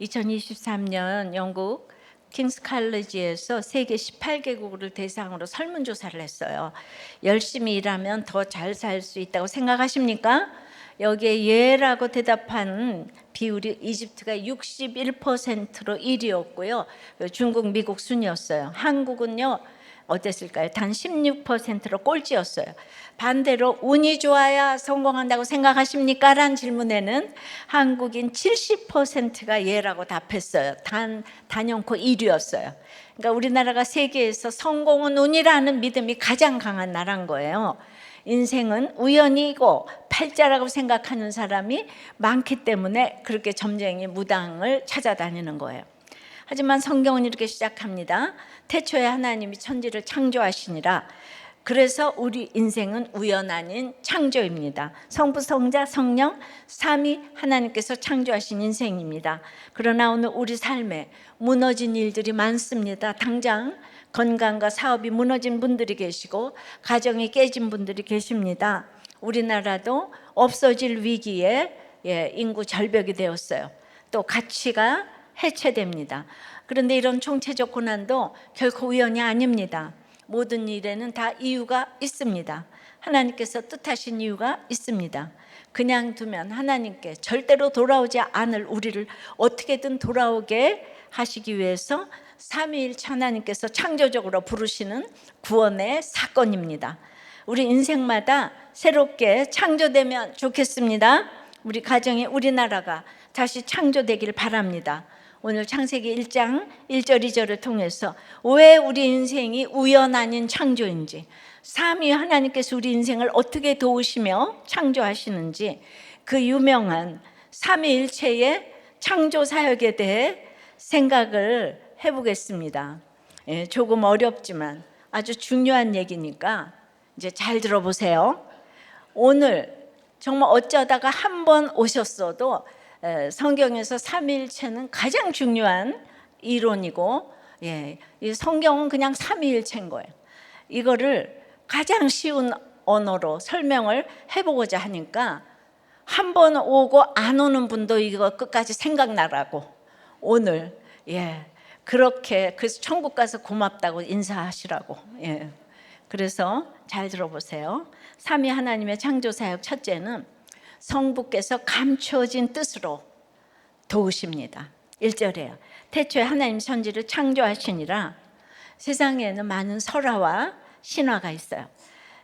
2023년 영국 킹스 칼리지에서 세계 18개국을 대상으로 설문조사를 했어요. 열심히 일하면 더 잘 살 수 있다고 생각하십니까? 여기에 예라고 대답한 비율이 이집트가 61%로 1위였고요. 중국, 미국 순이었어요. 한국은요 어땠을까요? 단 16%로 꼴찌였어요. 반대로 운이 좋아야 성공한다고 생각하십니까? 라는 질문에는 한국인 70%가 예라고 답했어요. 단연코 1위였어요. 그러니까 우리나라가 세계에서 성공은 운이라는 믿음이 가장 강한 나라인 거예요. 인생은 우연이고 팔자라고 생각하는 사람이 많기 때문에 그렇게 점쟁이 무당을 찾아다니는 거예요. 하지만 성경은 이렇게 시작합니다. 태초에 하나님이 천지를 창조하시니라. 그래서 우리 인생은 우연 아닌 창조입니다. 성부, 성자, 성령 삼위 하나님께서 창조하신 인생입니다. 그러나 오늘 우리 삶에 무너진 일들이 많습니다. 당장 건강과 사업이 무너진 분들이 계시고 가정이 깨진 분들이 계십니다. 우리나라도 없어질 위기에 인구 절벽이 되었어요. 또 가치가 해체됩니다. 그런데 이런 총체적 고난도 결코 우연이 아닙니다. 모든 일에는 다 이유가 있습니다. 하나님께서 뜻하신 이유가 있습니다. 그냥 두면 하나님께 절대로 돌아오지 않을 우리를 어떻게든 돌아오게 하시기 위해서 삼위일체 하나님께서 창조적으로 부르시는 구원의 사건입니다. 우리 인생마다 새롭게 창조되면 좋겠습니다. 우리 가정에 우리나라가 다시 창조되길 바랍니다. 오늘 창세기 1장 1절 2절을 통해서 왜 우리 인생이 우연 아닌 창조인지, 삼위 하나님께서 우리 인생을 어떻게 도우시며 창조하시는지, 그 유명한 삼위일체의 창조 사역에 대해 생각을 해보겠습니다. 조금 어렵지만 아주 중요한 얘기니까 이제 잘 들어보세요. 오늘 정말 어쩌다가 한 번 오셨어도 성경에서 삼위일체는 가장 중요한 이론이고, 이 성경은 그냥 삼위일체인 거예요. 이거를 가장 쉬운 언어로 설명을 해보고자 하니까 한 번 오고 안 오는 분도 이거 끝까지 생각나라고 오늘 그렇게 그래서 천국 가서 고맙다고 인사하시라고. 그래서 잘 들어보세요. 삼위 하나님의 창조 사역 첫째는 성부께서 감추어진 뜻으로 도우십니다. 1절에요. 태초에 하나님 천지를 창조하시니라. 세상에는 많은 설화와 신화가 있어요.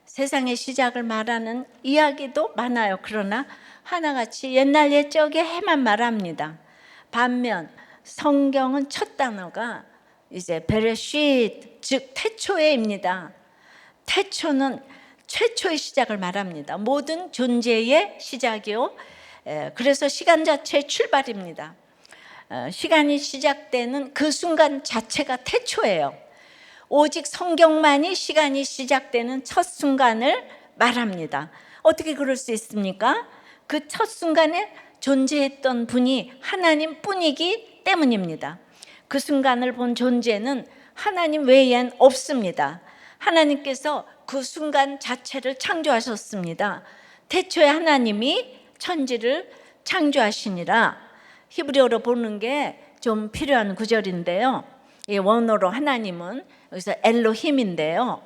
세상의 시작을 말하는 이야기도 많아요. 그러나 하나같이 옛날 옛적의 해만 말합니다. 반면 성경은 첫 단어가 이제 베레쉿, 즉 태초에입니다. 태초는 최초의 시작을 말합니다. 모든 존재의 시작이요. 그래서 시간 자체의 출발입니다. 시간이 시작되는 그 순간 자체가 태초예요. 오직 성경만이 시간이 시작되는 첫 순간을 말합니다. 어떻게 그럴 수 있습니까? 그 첫 순간에 존재했던 분이 하나님뿐이기 때문입니다. 그 순간을 본 존재는 하나님 외엔 없습니다. 하나님께서 그 순간 자체를 창조하셨습니다. 태초에 하나님이 천지를 창조하시니라. 히브리어로 보는 게 좀 필요한 구절인데요. 원어로 하나님은 여기서 엘로힘인데요.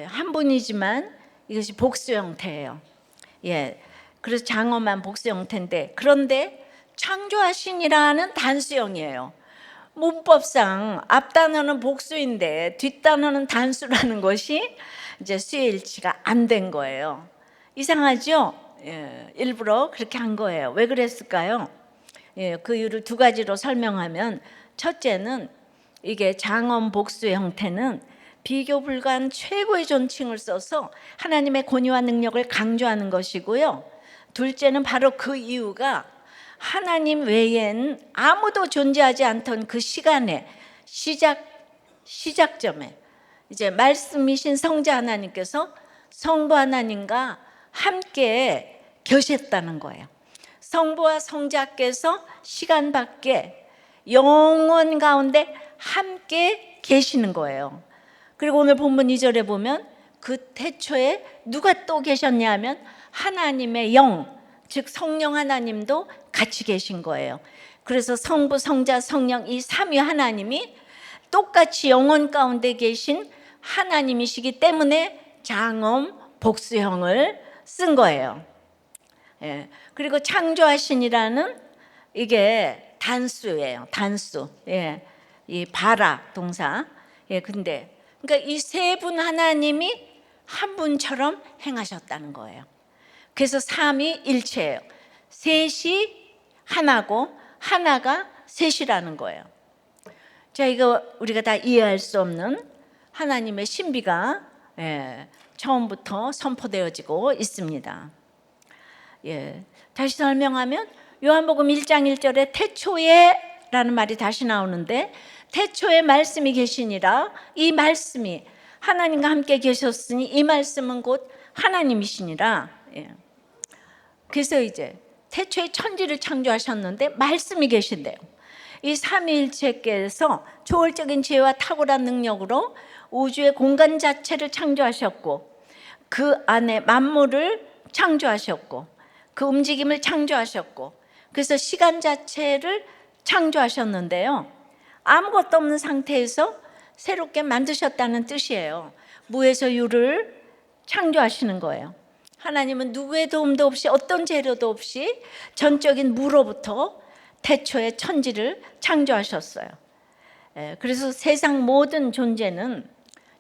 한 분이지만 이것이 복수 형태예요. 그래서 장어만 복수 형태인데, 그런데 창조하시니라는 단수형이에요. 문법상 앞 단어는 복수인데 뒷 단어는 단수라는 것이 이제 수일치가 안 된 거예요. 이상하죠? 일부러 그렇게 한 거예요. 왜 그랬을까요? 그 이유를 두 가지로 설명하면, 첫째는 이게 장엄 복수 형태는 비교 불가한 최고의 존칭을 써서 하나님의 권위와 능력을 강조하는 것이고요. 둘째는 바로 그 이유가 하나님 외엔 아무도 존재하지 않던 그 시간에 시작점에 이제 말씀이신 성자 하나님께서 성부 하나님과 함께 계셨다는 거예요. 성부와 성자께서 시간 밖에 영원 가운데 함께 계시는 거예요. 그리고 오늘 본문 2절에 보면 그 태초에 누가 또 계셨냐 하면 하나님의 영, 즉 성령 하나님도 같이 계신 거예요. 그래서 성부, 성자, 성령 이 삼위 하나님이 똑같이 영혼 가운데 계신 하나님이시기 때문에 장엄 복수형을 쓴 거예요. 예. 그리고 창조하신이라는 이게 단수예요. 단수. 예. 이 바라 동사. 예. 근데 그러니까 이 세 분 하나님이 한 분처럼 행하셨다는 거예요. 그래서 삼위일체예요. 셋이 하나고 하나가 셋이라는 거예요. 자, 이거 우리가 다 이해할 수 없는 하나님의 신비가 처음부터 선포되어지고 있습니다. 다시 설명하면 요한복음 1장 1절에 태초에 라는 말이 다시 나오는데, 태초에 말씀이 계시니라, 이 말씀이 하나님과 함께 계셨으니 이 말씀은 곧 하나님이시니라. 그래서 이제 태초에 천지를 창조하셨는데 말씀이 계신대요. 이 삼위일체께서 초월적인 지혜와 탁월한 능력으로 우주의 공간 자체를 창조하셨고, 그 안에 만물을 창조하셨고, 그 움직임을 창조하셨고, 그래서 시간 자체를 창조하셨는데요, 아무것도 없는 상태에서 새롭게 만드셨다는 뜻이에요. 무에서 유를 창조하시는 거예요. 하나님은 누구의 도움도 없이, 어떤 재료도 없이 전적인 무로부터 태초에 천지를 창조하셨어요. 그래서 세상 모든 존재는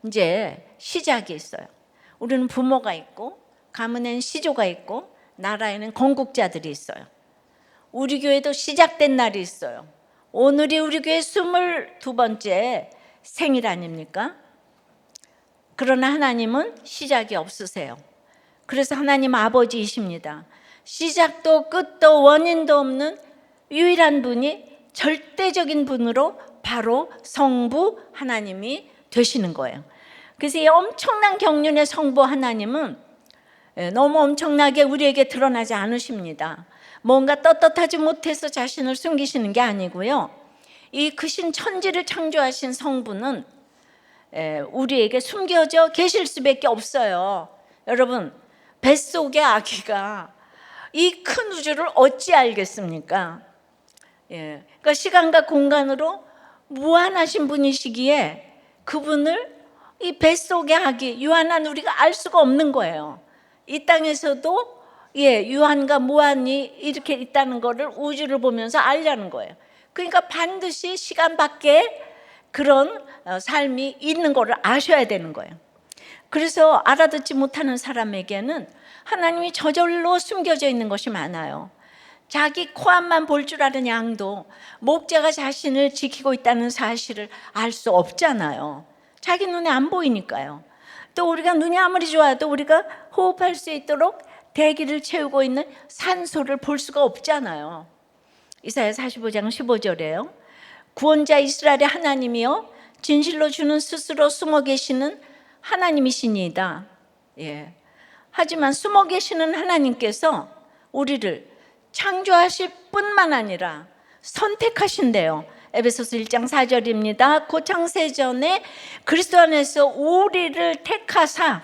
이제 시작이 있어요. 우리는 부모가 있고, 가문에는 시조가 있고, 나라에는 건국자들이 있어요. 우리 교회도 시작된 날이 있어요. 오늘이 우리 교회 22번째 생일 아닙니까? 그러나 하나님은 시작이 없으세요. 그래서 하나님 아버지이십니다. 시작도 끝도 원인도 없는 유일한 분이, 절대적인 분으로 바로 성부 하나님이 되시는 거예요. 그래서 이 엄청난 경륜의 성부 하나님은 너무 엄청나게 우리에게 드러나지 않으십니다. 뭔가 떳떳하지 못해서 자신을 숨기시는 게 아니고요, 이 크신 천지를 창조하신 성부는 우리에게 숨겨져 계실 수밖에 없어요. 여러분, 뱃속의 아기가 이 큰 우주를 어찌 알겠습니까? 그러니까 시간과 공간으로 무한하신 분이시기에 그분을 이 뱃속의 아기, 유한한 우리가 알 수가 없는 거예요. 이 땅에서도 유한과 무한이 이렇게 있다는 거를 우주를 보면서 알려는 거예요. 그러니까 반드시 시간 밖에 그런 삶이 있는 거를 아셔야 되는 거예요. 그래서 알아듣지 못하는 사람에게는 하나님이 저절로 숨겨져 있는 것이 많아요. 자기 코앞만 볼 줄 아는 양도 목자가 자신을 지키고 있다는 사실을 알 수 없잖아요. 자기 눈에 안 보이니까요. 또 우리가 눈이 아무리 좋아도 우리가 호흡할 수 있도록 대기를 채우고 있는 산소를 볼 수가 없잖아요. 이사야 45장 15절에요. 구원자 이스라엘의 하나님이여, 진실로 주는 스스로 숨어 계시는 하나님이시니이다. 하지만 숨어 계시는 하나님께서 우리를 창조하실 뿐만 아니라 선택하신대요. 에베소서 1장 4절입니다. 그 창세전에 그리스도 안에서 우리를 택하사,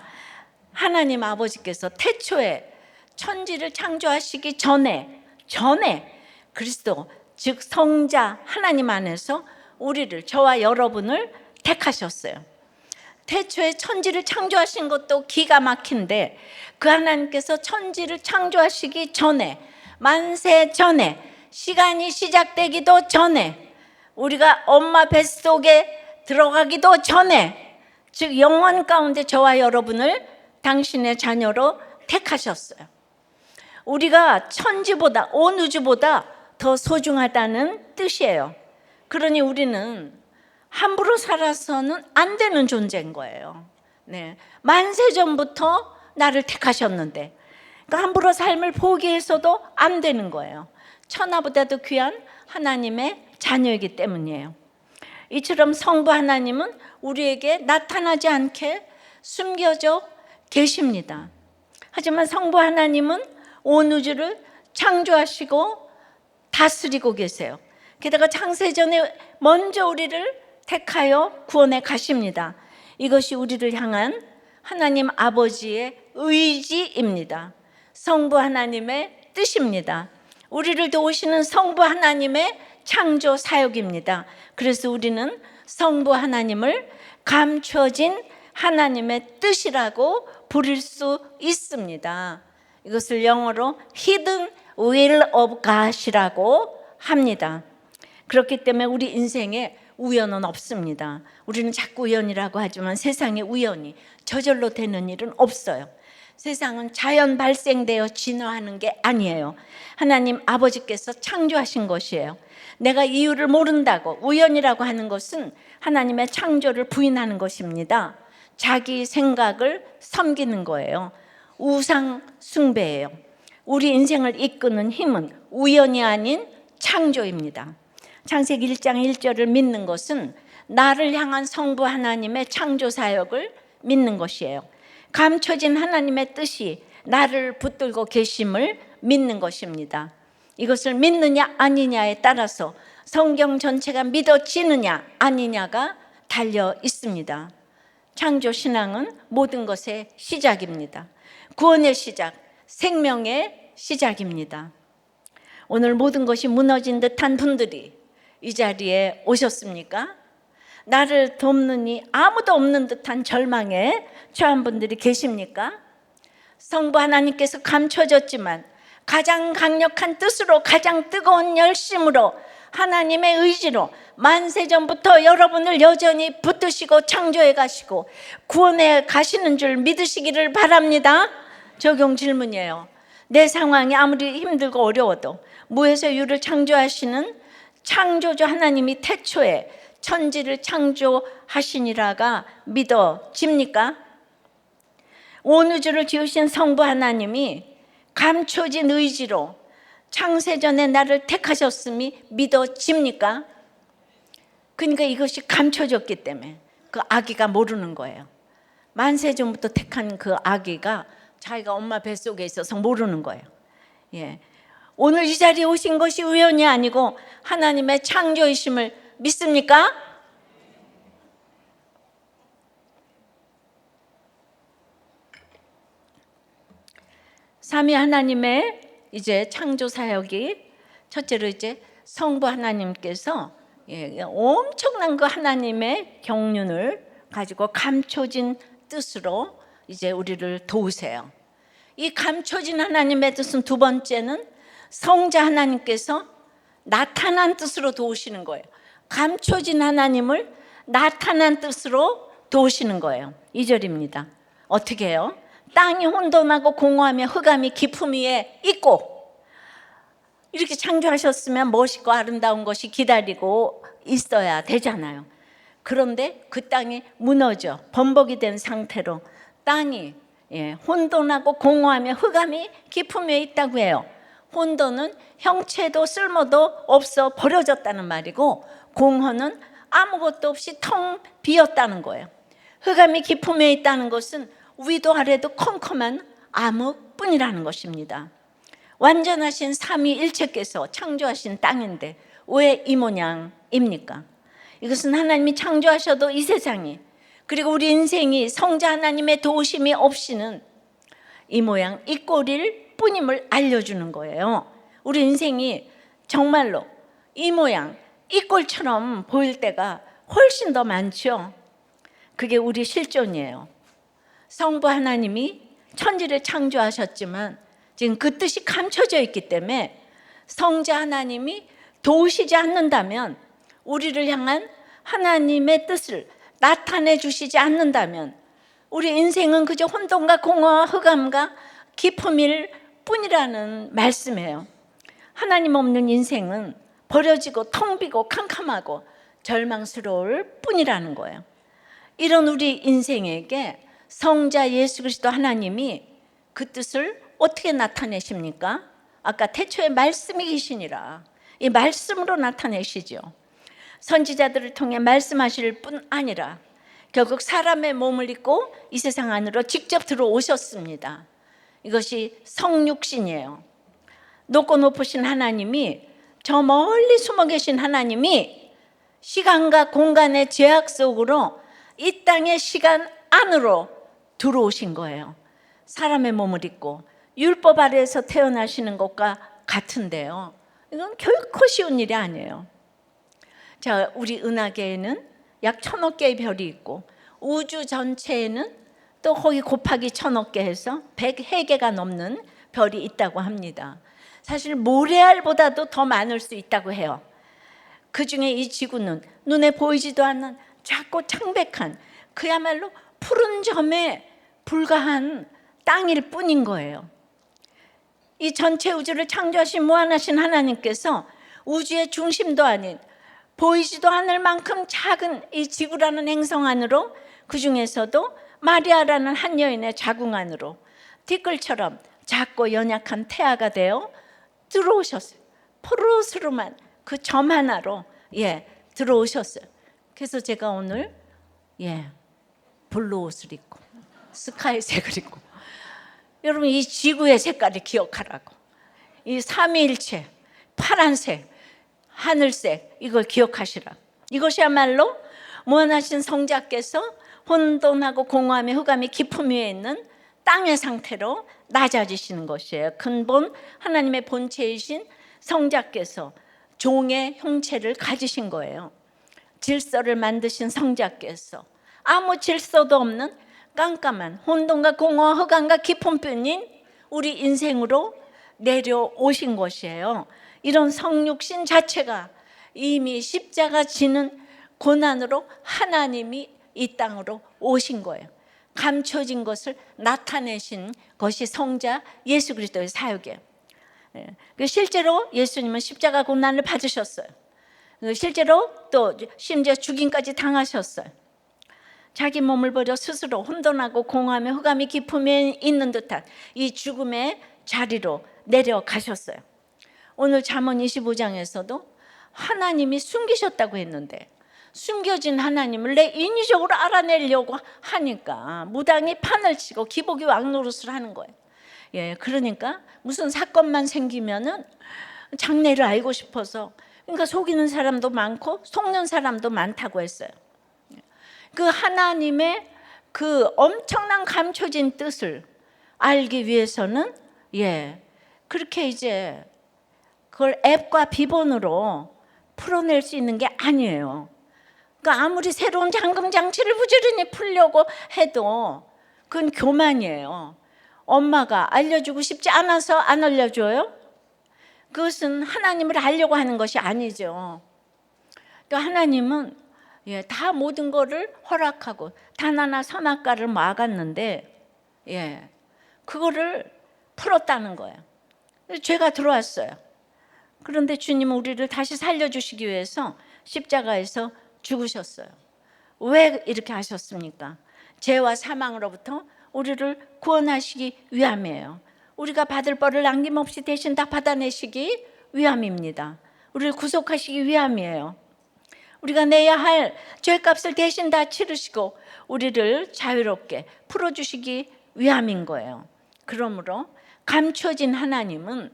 하나님 아버지께서 태초에 천지를 창조하시기 전에 그리스도, 즉 성자 하나님 안에서 우리를, 저와 여러분을 택하셨어요. 태초에 천지를 창조하신 것도 기가 막힌데, 그 하나님께서 천지를 창조하시기 전에, 만세 전에, 시간이 시작되기도 전에, 우리가 엄마 뱃속에 들어가기도 전에, 즉 영원 가운데 저와 여러분을 당신의 자녀로 택하셨어요. 우리가 천지보다, 온 우주보다 더 소중하다는 뜻이에요. 그러니 우리는 함부로 살아서는 안 되는 존재인 거예요. 만세 전부터 나를 택하셨는데, 그러니까 함부로 삶을 포기해서도 안 되는 거예요. 천하보다도 귀한 하나님의 자녀이기 때문이에요. 이처럼 성부 하나님은 우리에게 나타나지 않게 숨겨져 계십니다. 하지만 성부 하나님은 온 우주를 창조하시고 다스리고 계세요. 게다가 창세전에 먼저 우리를 택하여 구원해 가십니다. 이것이 우리를 향한 하나님 아버지의 의지입니다. 성부 하나님의 뜻입니다. 우리를 도우시는 성부 하나님의 창조 사역입니다. 그래서 우리는 성부 하나님을 감춰진 하나님의 뜻이라고 부를 수 있습니다. 이것을 영어로 Hidden Will of God이라고 합니다. 그렇기 때문에 우리 인생에 우연은 없습니다. 우리는 자꾸 우연이라고 하지만 세상에 우연이 저절로 되는 일은 없어요. 세상은 자연 발생되어 진화하는 게 아니에요. 하나님 아버지께서 창조하신 것이에요. 내가 이유를 모른다고 우연이라고 하는 것은 하나님의 창조를 부인하는 것입니다. 자기 생각을 섬기는 거예요. 우상 숭배예요. 우리 인생을 이끄는 힘은 우연이 아닌 창조입니다. 창세기 1장 1절을 믿는 것은 나를 향한 성부 하나님의 창조 사역을 믿는 것이에요. 감춰진 하나님의 뜻이 나를 붙들고 계심을 믿는 것입니다. 이것을 믿느냐 아니냐에 따라서 성경 전체가 믿어지느냐 아니냐가 달려 있습니다. 창조 신앙은 모든 것의 시작입니다. 구원의 시작, 생명의 시작입니다. 오늘 모든 것이 무너진 듯한 분들이 이 자리에 오셨습니까? 나를 돕는 이 아무도 없는 듯한 절망에 처한 분들이 계십니까? 성부 하나님께서 감춰졌지만 가장 강력한 뜻으로, 가장 뜨거운 열심으로, 하나님의 의지로 만세전부터 여러분을 여전히 붙드시고 창조해 가시고 구원해 가시는 줄 믿으시기를 바랍니다. 적용 질문이에요. 내 상황이 아무리 힘들고 어려워도 무에서 유를 창조하시는 창조주 하나님이 태초에 천지를 창조하시니라가 믿어집니까? 온 우주를 지으신 성부 하나님이 감춰진 의지로 창세전에 나를 택하셨음이 믿어집니까? 그러니까 이것이 감춰졌기 때문에 그 아기가 모르는 거예요. 만세전부터 택한 그 아기가 자기가 엄마 뱃속에 있어서 모르는 거예요. 예. 오늘 이 자리에 오신 것이 우연이 아니고 하나님의 창조이심을 믿습니까? 삼위 하나님의 이제 창조 사역이 첫째로 이제 성부 하나님께서 엄청난 그 하나님의 경륜을 가지고 감춰진 뜻으로 이제 우리를 도우세요. 이 감춰진 하나님의 뜻은 두 번째는 성자 하나님께서 나타난 뜻으로 도우시는 거예요. 감춰진 하나님을 나타난 뜻으로 도우시는 거예요. 2절입니다. 어떻게 해요? 땅이 혼돈하고 공허하며 흑암이 깊음 위에 있고, 이렇게 창조하셨으면 멋있고 아름다운 것이 기다리고 있어야 되잖아요. 그런데 그 땅이 무너져 범벅이 된 상태로 땅이 혼돈하고 공허하며 흑암이 깊음 위에 있다고 해요. 혼돈은 형체도 쓸모도 없어 버려졌다는 말이고, 공허는 아무것도 없이 텅 비었다는 거예요. 흑암이 깊음 위에 있다는 것은 위도 아래도 컴컴한 암흑뿐이라는 것입니다. 완전하신 삼위일체께서 창조하신 땅인데 왜 이 모양입니까? 이것은 하나님이 창조하셔도 이 세상이, 그리고 우리 인생이 성자 하나님의 도우심이 없이는 이 모양 이 꼴일 뿐임을 알려주는 거예요. 우리 인생이 정말로 이 모양 이 꼴처럼 보일 때가 훨씬 더 많죠. 그게 우리 실존이에요. 성부 하나님이 천지를 창조하셨지만 지금 그 뜻이 감춰져 있기 때문에 성자 하나님이 도우시지 않는다면, 우리를 향한 하나님의 뜻을 나타내 주시지 않는다면 우리 인생은 그저 혼돈과 공허와 흑암과 깊음일 뿐이라는 말씀이에요. 하나님 없는 인생은 버려지고 텅 비고 캄캄하고 절망스러울 뿐이라는 거예요. 이런 우리 인생에게 성자 예수 그리스도 하나님이 그 뜻을 어떻게 나타내십니까? 아까 태초에 말씀이 계시니라, 이 말씀으로 나타내시죠. 선지자들을 통해 말씀하실 뿐 아니라 결국 사람의 몸을 입고 이 세상 안으로 직접 들어오셨습니다. 이것이 성육신이에요. 높고 높으신 하나님이, 저 멀리 숨어 계신 하나님이 시간과 공간의 제약 속으로 이 땅의 시간 안으로 들어오신 거예요. 사람의 몸을 입고 율법 아래에서 태어나시는 것과 같은데요, 이건 결코 쉬운 일이 아니에요. 자, 우리 은하계에는 약 1000억 개의 별이 있고 우주 전체에는 또 거기 곱하기 1000억 개 해서 100해계가 넘는 별이 있다고 합니다. 사실 모래알보다도 더 많을 수 있다고 해요. 그 중에 이 지구는 눈에 보이지도 않는 작고 창백한 그야말로 푸른 점에 불과한 땅일 뿐인 거예요. 이 전체 우주를 창조하신 무한하신 하나님께서 우주의 중심도 아닌 보이지도 않을 만큼 작은 이 지구라는 행성 안으로, 그 중에서도 마리아라는 한 여인의 자궁 안으로 티끌처럼 작고 연약한 태아가 되어 들어오셨어요. 포로스름한 그 점 하나로 들어오셨어요. 그래서 제가 오늘 블루 옷을 입고 스카이색을 입고, 여러분 이 지구의 색깔을 기억하라고, 이 삼위일체 파란색 하늘색 이걸 기억하시라. 이것이야말로 무한하신 성자께서 혼돈하고 공허함의 흑암이 깊음 위에 있는 땅의 상태로 낮아지시는 것이에요. 근본 하나님의 본체이신 성자께서 종의 형체를 가지신 거예요. 질서를 만드신 성자께서 아무 질서도 없는 깜깜한 혼돈과 공허와 흑암과 깊은 뿐인 우리 인생으로 내려오신 것이에요. 이런 성육신 자체가 이미 십자가 지는 고난으로 하나님이 이 땅으로 오신 거예요. 감춰진 것을 나타내신 것이 성자 예수 그리스도의 사역이에요. 실제로 예수님은 십자가 고난을 받으셨어요. 실제로 또 심지어 죽임까지 당하셨어요. 자기 몸을 버려 스스로 혼돈하고 공허함에 흑암이 깊음에 있는 듯한 이 죽음의 자리로 내려가셨어요. 오늘 잠언 25장에서도 하나님이 숨기셨다고 했는데, 숨겨진 하나님을 내 인위적으로 알아내려고 하니까 무당이 판을 치고 기복이 왕노릇을 하는 거예요. 그러니까 무슨 사건만 생기면은 장래를 알고 싶어서, 그러니까 속이는 사람도 많고 속는 사람도 많다고 했어요. 그 하나님의 그 엄청난 감춰진 뜻을 알기 위해서는 그렇게 이제 그걸 앱과 비번으로 풀어낼 수 있는 게 아니에요. 그러니까 아무리 새로운 잠금 장치를 부지런히 풀려고 해도 그건 교만이에요. 엄마가 알려주고 싶지 않아서 안 알려줘요? 그것은 하나님을 알려고 하는 것이 아니죠. 그러니까 하나님은 다 모든 거를 허락하고 단 하나 선악과를 막았는데 그거를 풀었다는 거예요. 죄가 들어왔어요. 그런데 주님은 우리를 다시 살려주시기 위해서 십자가에서 죽으셨어요. 왜 이렇게 하셨습니까? 죄와 사망으로부터 우리를 구원하시기 위함이에요. 우리가 받을 벌을 남김없이 대신 다 받아내시기 위함입니다. 우리를 구속하시기 위함이에요. 우리가 내야 할 죄값을 대신 다 치르시고 우리를 자유롭게 풀어주시기 위함인 거예요. 그러므로 감춰진 하나님은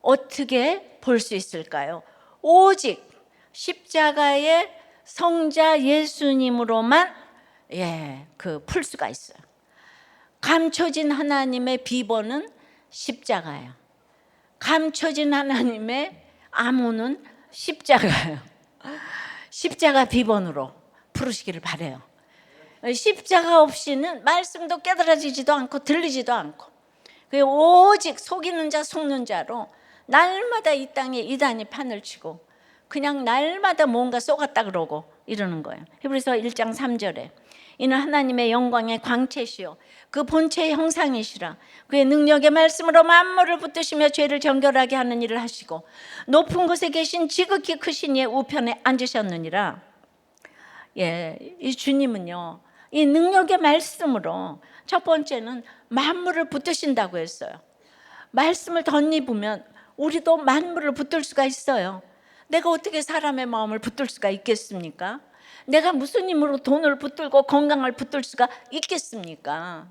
어떻게 볼 수 있을까요? 오직 십자가의 성자 예수님으로만 풀 수가 있어요. 감춰진 하나님의 비번은 십자가예요. 감춰진 하나님의 암호는 십자가예요. 십자가 비번으로 부르시기를 바라요. 십자가 없이는 말씀도 깨달아지지도 않고 들리지도 않고, 오직 속이는 자 속는 자로 날마다 이 땅에 이단이 판을 치고 그냥 날마다 뭔가 쏘갔다 그러고 이러는 거예요. 히브리서 1장 3절에 이는 하나님의 영광의 광채시요 그 본체의 형상이시라. 그의 능력의 말씀으로 만물을 붙드시며 죄를 정결하게 하는 일을 하시고 높은 곳에 계신 지극히 크신 이의 우편에 앉으셨느니라. 이 주님은요, 이 능력의 말씀으로 첫 번째는 만물을 붙드신다고 했어요. 말씀을 덧입으면 우리도 만물을 붙들 수가 있어요. 내가 어떻게 사람의 마음을 붙들 수가 있겠습니까? 내가 무슨 힘으로 돈을 붙들고 건강을 붙들 수가 있겠습니까?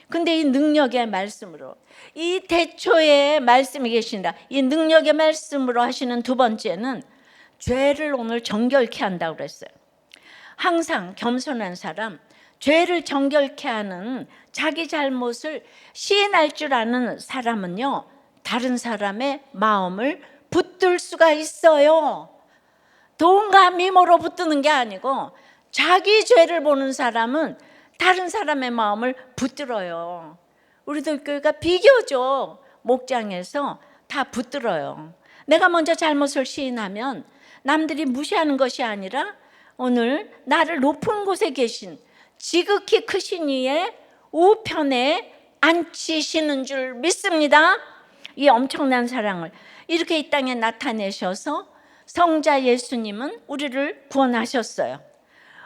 근데 이 능력의 말씀으로, 이 대초의 말씀이 계신다, 이 능력의 말씀으로 하시는 두 번째는 죄를 오늘 정결케 한다고 그랬어요. 항상 겸손한 사람, 죄를 정결케 하는 자기 잘못을 시인할 줄 아는 사람은요, 다른 사람의 마음을 붙들 수가 있어요. 돈과 미모로 붙드는 게 아니고 자기 죄를 보는 사람은 다른 사람의 마음을 붙들어요. 우리들 교회가 비교적 목장에서 다 붙들어요. 내가 먼저 잘못을 시인하면 남들이 무시하는 것이 아니라 오늘 나를 높은 곳에 계신 지극히 크신 이의 우편에 앉히시는 줄 믿습니다. 이 엄청난 사랑을 이렇게 이 땅에 나타내셔서 성자 예수님은 우리를 구원하셨어요.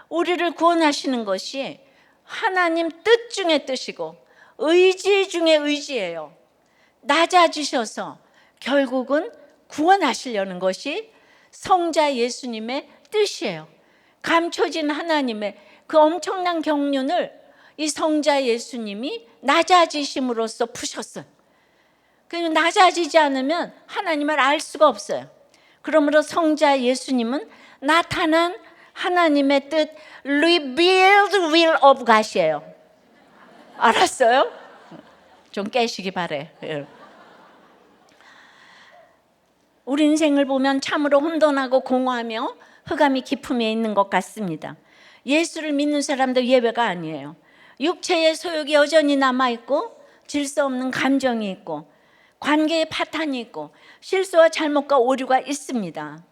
우리를 구원하시는 것이 하나님 뜻 중에 뜻이고 의지 중에 의지예요. 낮아지셔서 결국은 구원하시려는 것이 성자 예수님의 뜻이에요. 감춰진 하나님의 그 엄청난 경륜을 이 성자 예수님이 낮아지심으로써 푸셨어요. 그냥 낮아지지 않으면 하나님을 알 수가 없어요. 그러므로 성자 예수님은 나타난 하나님의 뜻, revealed will of God이에요. 알았어요? 좀 깨시기 바래. 우리 인생을 보면 참으로 혼돈하고 공허하며 흑암이 깊음에 있는 것 같습니다. 예수를 믿는 사람도 예외가 아니에요. 육체의 소욕이 여전히 남아있고 질서 없는 감정이 있고 관계의 파탄이 있고 실수와 잘못과 오류가 있습니다.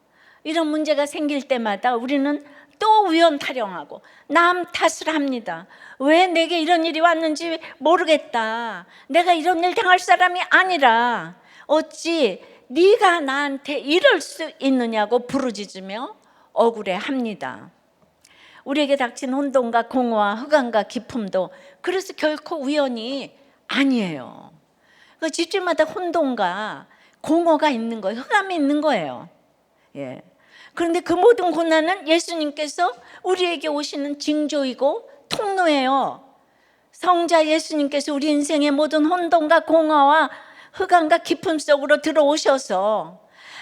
이런 문제가 생길 때마다 우리는 또 위험 타령하고 남 탓을 합니다. 왜 내게 이런 일이 왔는지 모르겠다. 내가 이런 일 당할 사람이 아니라 어찌 네가 나한테 이럴 수 있느냐고 부르짖으며 억울해합니다. 우리에게 닥친 혼돈과 공허와 흑암과 깊음도 그래서 결코 우연이 아니에요. 그 집집마다 혼돈과 공허가 있는 거예요. 흑암이 있는 거예요. 예. 그런데 그 모든 고난은 예수님께서 우리에게 오시는 징조이고 통로예요. 성자 예수님께서 우리 인생의 모든 혼돈과 공허와 흑암과 깊음 속으로 들어오셔서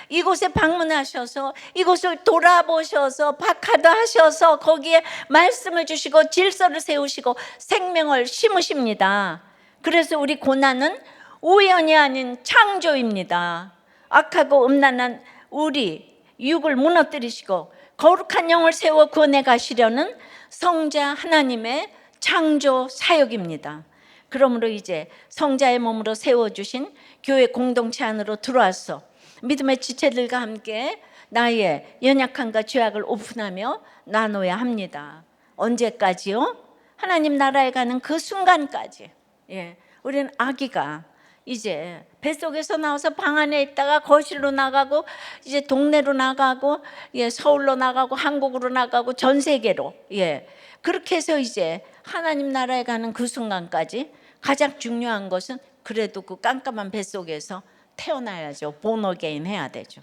이곳에 방문하셔서 이곳을 돌아보셔서 박하다하셔서 거기에 말씀을 주시고 질서를 세우시고 생명을 심으십니다. 그래서 우리 고난은 우연이 아닌 창조입니다. 악하고 음란한 우리 육을 무너뜨리시고 거룩한 영을 세워 구원해 가시려는 성자 하나님의 창조 사역입니다. 그러므로 이제 성자의 몸으로 세워주신 교회 공동체 안으로 들어와서 믿음의 지체들과 함께 나의 연약함과 죄악을 오픈하며 나눠야 합니다. 언제까지요? 하나님 나라에 가는 그 순간까지. 예, 우리는 아기가 이제 뱃속에서 나와서 방 안에 있다가 거실로 나가고 이제 동네로 나가고 예, 서울로 나가고 한국으로 나가고 전 세계로 예, 그렇게 해서 이제 하나님 나라에 가는 그 순간까지 가장 중요한 것은 그래도 그 깜깜한 뱃속에서 태어나야죠. born again 해야 되죠.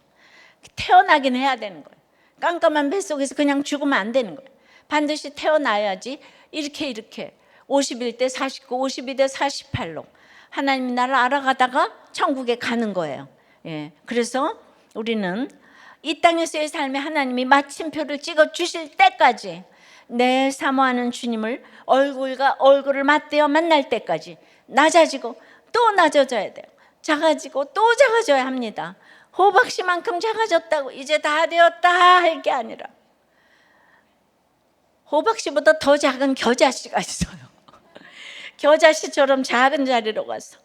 태어나긴 해야 되는 거예요. 깜깜한 뱃속에서 그냥 죽으면 안 되는 거예요. 반드시 태어나야지 이렇게 51대 49, 52대 48로 하나님 나라를 알아가다가 천국에 가는 거예요. 예, 그래서 우리는 이 땅에서의 삶에 하나님이 마침표를 찍어 주실 때까지 내 사모하는 주님을 얼굴과 얼굴을 맞대어 만날 때까지 낮아지고 또 낮아져야 돼요. 작아지고 또 작아져야 합니다. 호박씨만큼 작아졌다고 이제 다 되었다 할 게 아니라 호박씨보다 더 작은 겨자씨가 있어요. 겨자씨처럼 작은 자리로 가서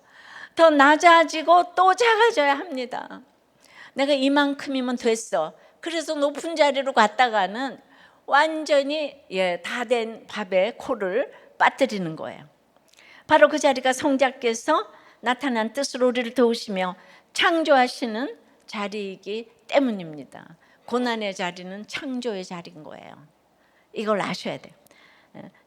더 낮아지고 또 작아져야 합니다. 내가 이만큼이면 됐어. 그래서 높은 자리로 갔다가는 완전히 다 된 밥에 코를 빠뜨리는 거예요. 바로 그 자리가 성자께서 나타난 뜻으로 우리를 도우시며 창조하시는 자리이기 때문입니다. 고난의 자리는 창조의 자리인 거예요. 이걸 아셔야 돼요.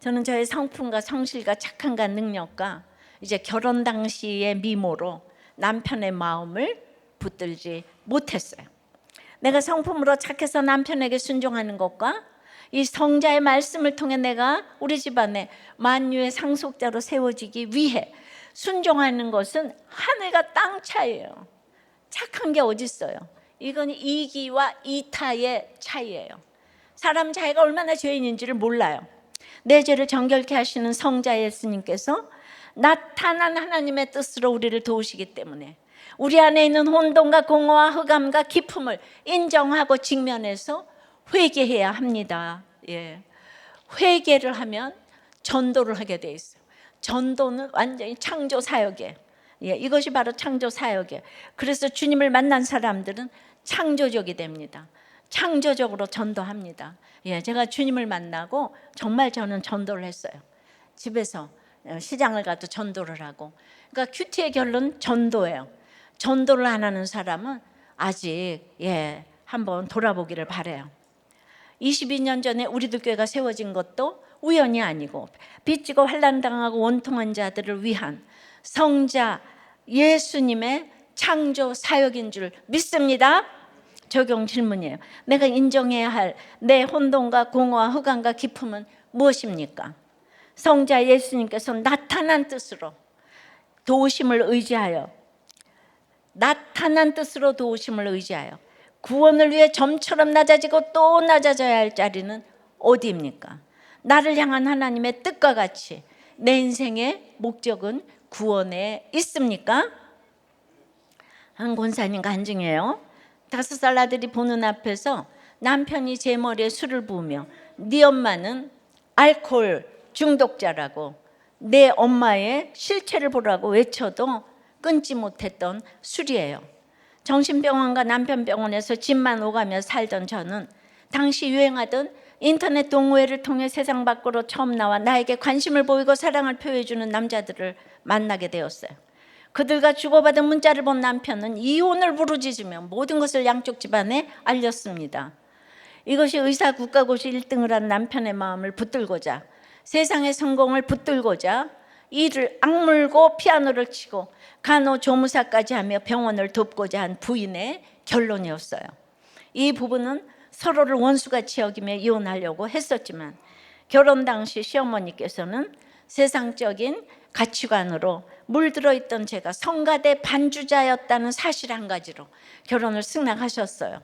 저는 저의 성품과 성실과 착함과 능력과 이제 결혼 당시의 미모로 남편의 마음을 붙들지 못했어요. 내가 성품으로 착해서 남편에게 순종하는 것과 이 성자의 말씀을 통해 내가 우리 집안에 만유의 상속자로 세워지기 위해 순종하는 것은 하늘과 땅 차이예요. 착한 게 어디 있어요? 이건 이기와 이타의 차이예요. 사람 자기가 얼마나 죄인인지를 몰라요. 내 죄를 정결케 하시는 성자 예수님께서 나타난 하나님의 뜻으로 우리를 도우시기 때문에 우리 안에 있는 혼돈과 공허와 흑암과 깊음을 인정하고 직면해서 회개해야 합니다. 예. 회개를 하면 전도를 하게 돼 있어요. 전도는 완전히 창조 사역이에요. 예, 이것이 바로 창조 사역이에요. 그래서 주님을 만난 사람들은 창조적이 됩니다. 창조적으로 전도합니다. 예, 제가 주님을 만나고 정말 저는 전도를 했어요. 집에서 시장을 가도 전도를 하고. 그러니까 큐티의 결론 전도예요. 전도를 안 하는 사람은 아직 한번 돌아보기를 바라요. 22년 전에 우리들 교회가 세워진 것도 우연이 아니고 빚지고 환난당하고 원통한 자들을 위한 성자 예수님의 창조 사역인 줄 믿습니다. 적용 질문이에요. 내가 인정해야 할 내 혼돈과 공허와 흑암과 기품은 무엇입니까? 성자 예수님께서 나타난 뜻으로 도우심을 의지하여 나타난 뜻으로 도우심을 의지하여 구원을 위해 점처럼 낮아지고 또 낮아져야 할 자리는 어디입니까? 나를 향한 하나님의 뜻과 같이 내 인생의 목적은 구원에 있습니까? 한 권사님 간증이에요. 5살 아들이 보는 앞에서 남편이 제 머리에 술을 부으며 네 엄마는 알코올 중독자라고 내 엄마의 실체를 보라고 외쳐도 끊지 못했던 술이에요. 정신병원과 남편병원에서 집만 오가며 살던 저는 당시 유행하던 인터넷 동호회를 통해 세상 밖으로 처음 나와 나에게 관심을 보이고 사랑을 표해주는 남자들을 만나게 되었어요. 그들과 주고받은 문자를 본 남편은 이혼을 부르짖으며 모든 것을 양쪽 집안에 알렸습니다. 이것이 의사 국가고시 1등을 한 남편의 마음을 붙들고자 세상의 성공을 붙들고자 이를 악물고 피아노를 치고 간호조무사까지 하며 병원을 돕고자 한 부인의 결론이었어요. 이 부부는 서로를 원수같이 여기며 이혼하려고 했었지만 결혼 당시 시어머니께서는 세상적인 가치관으로 물들어 있던 제가 성가대 반주자였다는 사실 한 가지로 결혼을 승낙하셨어요.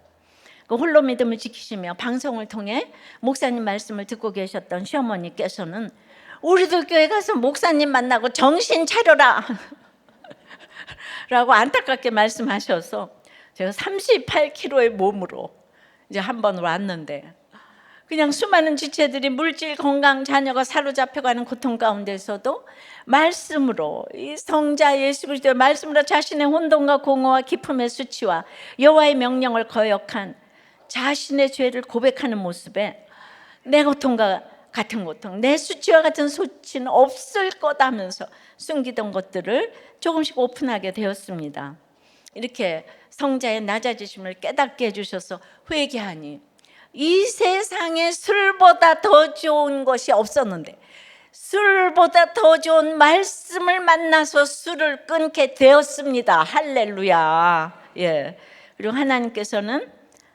홀로 믿음을 지키시며 방송을 통해 목사님 말씀을 듣고 계셨던 시어머니께서는 우리들 교회 가서 목사님 만나고 정신 차려라 라고 안타깝게 말씀하셔서 제가 38kg의 몸으로 이제 한 번 왔는데 그냥 수많은 지체들이 물질, 건강, 자녀가 사로잡혀가는 고통 가운데서도 말씀으로 이 성자 예수 그리스도의 말씀으로 자신의 혼돈과 공허와 기품의 수치와 여호와의 명령을 거역한 자신의 죄를 고백하는 모습에 내 고통과 같은 고통, 내 수치와 같은 수치는 없을 거다면서 숨기던 것들을 조금씩 오픈하게 되었습니다. 이렇게 성자의 낮아지심을 깨닫게 해주셔서 회개하니 이 세상에 술보다 더 좋은 것이 없었는데 술보다 더 좋은 말씀을 만나서 술을 끊게 되었습니다. 할렐루야. 예. 그리고 하나님께서는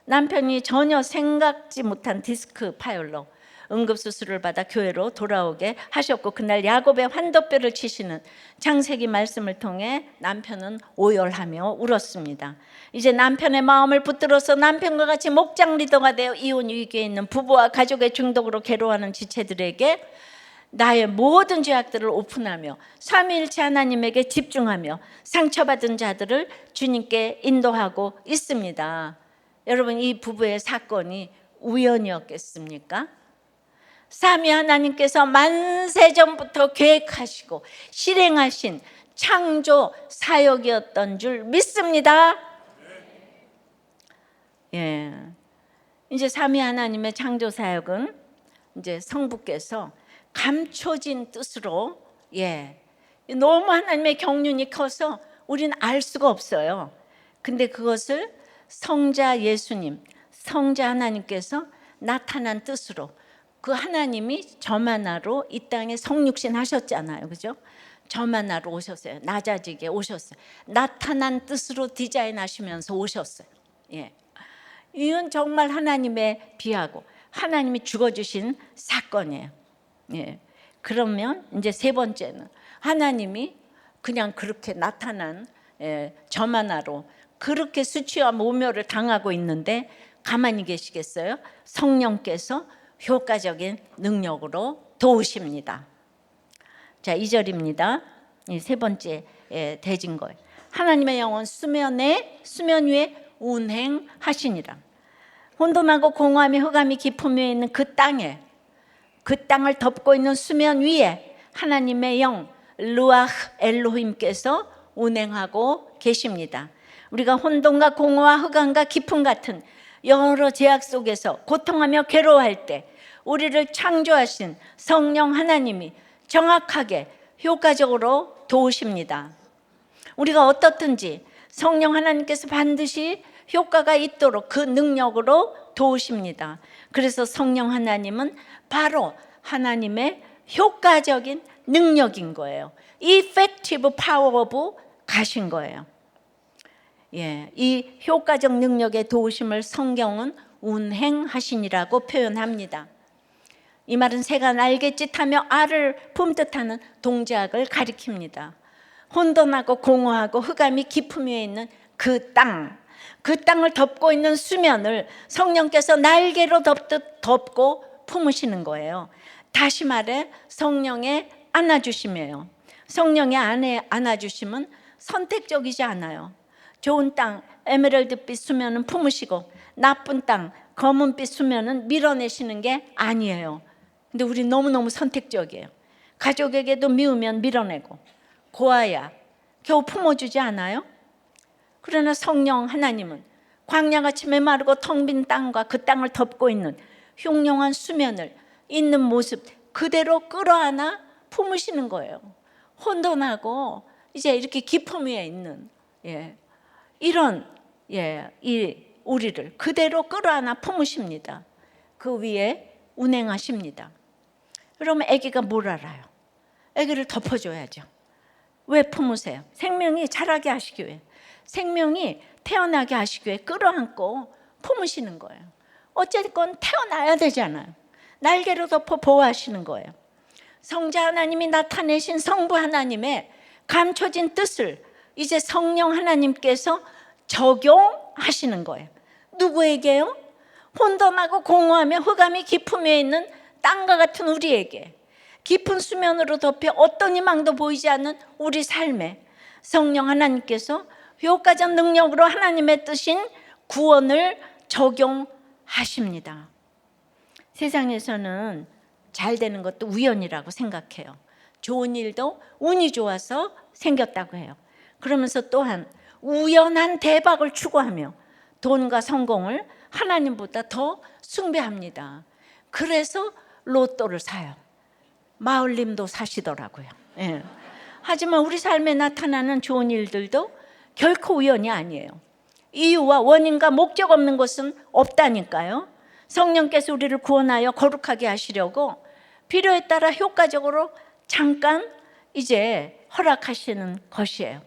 남편이 전혀 생각지 못한 디스크 파열로 응급수술을 받아 교회로 돌아오게 하셨고 그날 야곱의 환도뼈를 치시는 창세기 말씀을 통해 남편은 오열하며 울었습니다. 이제 남편의 마음을 붙들어서 남편과 같이 목장 리더가 되어 이혼 위기에 있는 부부와 가족의 중독으로 괴로워하는 지체들에게 나의 모든 죄악들을 오픈하며 삼위일체 하나님에게 집중하며 상처받은 자들을 주님께 인도하고 있습니다. 여러분, 이 부부의 사건이 우연이었겠습니까? 삼위 하나님께서 만세전부터 계획하시고 실행하신 창조 사역이었던 줄 믿습니다. 예. 이제 삼위 하나님의 창조 사역은 이제 성부께서 감춰진 뜻으로 너무 하나님의 경륜이 커서 우리는 알 수가 없어요. 근데 그것을 성자 예수님, 성자 하나님께서 나타난 뜻으로 그 하나님이 저만하로 이 땅에 성육신 하셨잖아요. 그죠? 저만하로 오셨어요. 낮아지게 오셨어요. 나타난 뜻으로 디자인하시면서 오셨어요. 예. 이건 정말 하나님의 비하고 하나님이 죽어주신 사건이에요. 예. 그러면 이제 세 번째는 하나님이 그냥 그렇게 나타난 저만하로 그렇게 수치와 모멸을 당하고 있는데 가만히 계시겠어요? 성령께서 효과적인 능력으로 도우십니다. 자, 2절입니다. 이 세 번째 대진 거예요. 하나님의 영은 수면 위에 운행하시니라. 혼돈하고 공허함이 흑암이 깊음에 있는 그 땅에, 그 땅을 덮고 있는 수면 위에 하나님의 영 루아흐 엘로힘께서 운행하고 계십니다. 우리가 혼돈과 공허와 흑암과 깊음 같은 여러 제약 속에서 고통하며 괴로워할 때 우리를 창조하신 성령 하나님이 정확하게 효과적으로 도우십니다. 우리가 어떻든지 성령 하나님께서 반드시 효과가 있도록 그 능력으로 도우십니다. 그래서 성령 하나님은 바로 하나님의 효과적인 능력인 거예요. Effective power of 가신 거예요. 이 효과적 능력의 도우심을 성경은 운행하시니라고 표현합니다. 이 말은 새가 날갯짓하며 알을 품듯하는 동작을 가리킵니다. 혼돈하고 공허하고 흑암이 깊음 위에 있는 그 땅을 덮고 있는 수면을 성령께서 날개로 덮고 품으시는 거예요. 다시 말해 성령의 안아주심이에요. 성령의 안에 안아주심은 선택적이지 않아요. 좋은 땅 에메랄드빛 수면은 품으시고 나쁜 땅 검은빛 수면은 밀어내시는 게 아니에요. 근데 우리 너무너무 선택적이에요. 가족에게도 미우면 밀어내고 고아야 겨우 품어주지 않아요? 그러나 성령 하나님은 광야같이 메마르고 텅 빈 땅과 그 땅을 덮고 있는 흉흉한 수면을 있는 모습 그대로 끌어안아 품으시는 거예요. 혼돈하고 이제 이렇게 깊음 위에 있는 이런 이 우리를 그대로 끌어안아 품으십니다. 그 위에 운행하십니다. 그러면 아기가 뭘 알아요? 아기를 덮어줘야죠. 왜 품으세요? 생명이 자라게 하시기 위해, 생명이 태어나게 하시기 위해 끌어안고 품으시는 거예요. 어쨌건 태어나야 되잖아요. 날개로 덮어 보호하시는 거예요. 성자 하나님이 나타내신 성부 하나님의 감춰진 뜻을 이제 성령 하나님께서 적용하시는 거예요. 누구에게요? 혼돈하고 공허하며 흑암이 깊음 위에 있는 땅과 같은 우리에게, 깊은 수면으로 덮여 어떤 희망도 보이지 않는 우리 삶에 성령 하나님께서 효과적 능력으로 하나님의 뜻인 구원을 적용하십니다. 세상에서는 잘 되는 것도 우연이라고 생각해요. 좋은 일도 운이 좋아서 생겼다고 해요. 그러면서 또한 우연한 대박을 추구하며 돈과 성공을 하나님보다 더 숭배합니다. 그래서 로또를 사요. 마을님도 사시더라고요. 하지만 우리 삶에 나타나는 좋은 일들도 결코 우연이 아니에요. 이유와 원인과 목적 없는 것은 없다니까요. 성령께서 우리를 구원하여 거룩하게 하시려고 필요에 따라 효과적으로 잠깐 이제 허락하시는 것이에요.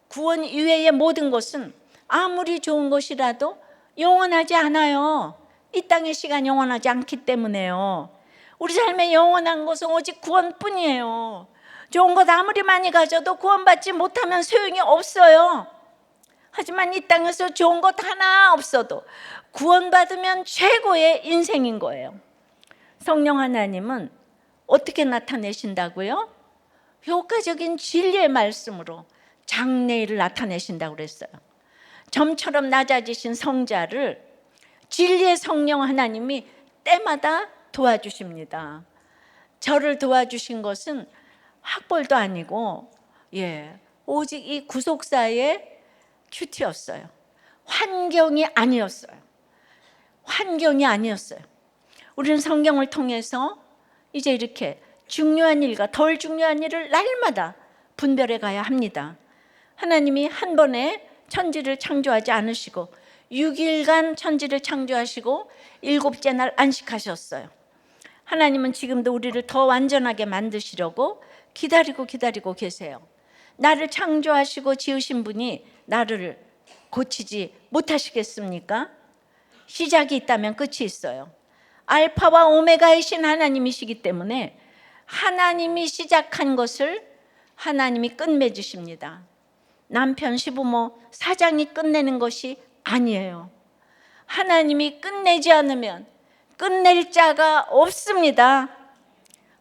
구원 이외의 모든 것은 아무리 좋은 것이라도 영원하지 않아요. 이 땅의 시간 영원하지 않기 때문에요. 우리 삶에 영원한 것은 오직 구원뿐이에요. 좋은 것 아무리 많이 가져도 구원받지 못하면 소용이 없어요. 하지만 이 땅에서 좋은 것 하나 없어도 구원받으면 최고의 인생인 거예요. 성령 하나님은 어떻게 나타내신다고요? 효과적인 진리의 말씀으로 장래일을 나타내신다고 그랬어요. 점처럼 낮아지신 성자를 진리의 성령 하나님이 때마다 도와주십니다. 저를 도와주신 것은 학벌도 아니고 오직 이 구속사의 큐티였어요. 환경이 아니었어요. 우리는 성경을 통해서 이제 이렇게 중요한 일과 덜 중요한 일을 날마다 분별해 가야 합니다. 하나님이 한 번에 천지를 창조하지 않으시고 6일간 천지를 창조하시고 7째 날 안식하셨어요. 하나님은 지금도 우리를 더 완전하게 만드시려고 기다리고 계세요. 나를 창조하시고 지으신 분이 나를 고치지 못하시겠습니까? 시작이 있다면 끝이 있어요. 알파와 오메가이신 하나님이시기 때문에 하나님이 시작한 것을 하나님이 끝맺으십니다. 남편, 시부모, 사장이 끝내는 것이 아니에요. 하나님이 끝내지 않으면 끝낼 자가 없습니다.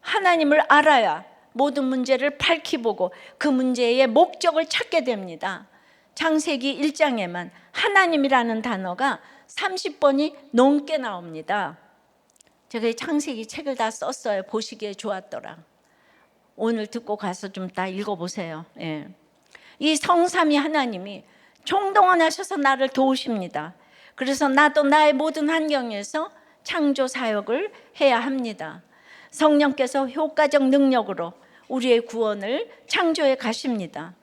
하나님을 알아야 모든 문제를 밝히 보고 그 문제의 목적을 찾게 됩니다. 창세기 1장에만 하나님이라는 단어가 30번이 넘게 나옵니다. 제가 이 창세기 책을 다 썼어요. 보시기에 좋았더라. 오늘 듣고 가서 좀 다 읽어보세요. 예. 이 성삼위 하나님이 총동원하셔서 나를 도우십니다. 그래서 나도 나의 모든 환경에서 창조 사역을 해야 합니다. 성령께서 효과적 능력으로 우리의 구원을 창조해 가십니다.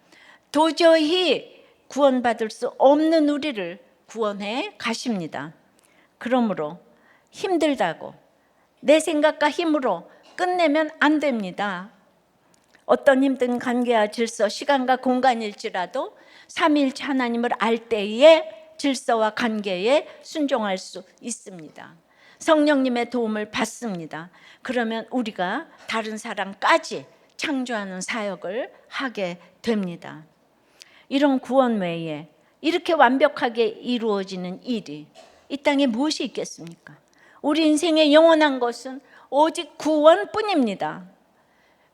도저히 구원받을 수 없는 우리를 구원해 가십니다. 그러므로 힘들다고 내 생각과 힘으로 끝내면 안 됩니다. 어떤 힘든 관계와 질서, 시간과 공간일지라도 삼위일체 하나님을 알 때에 질서와 관계에 순종할 수 있습니다. 성령님의 도움을 받습니다. 그러면 우리가 다른 사람까지 창조하는 사역을 하게 됩니다. 이런 구원 외에 이렇게 완벽하게 이루어지는 일이 이 땅에 무엇이 있겠습니까? 우리 인생의 영원한 것은 오직 구원뿐입니다.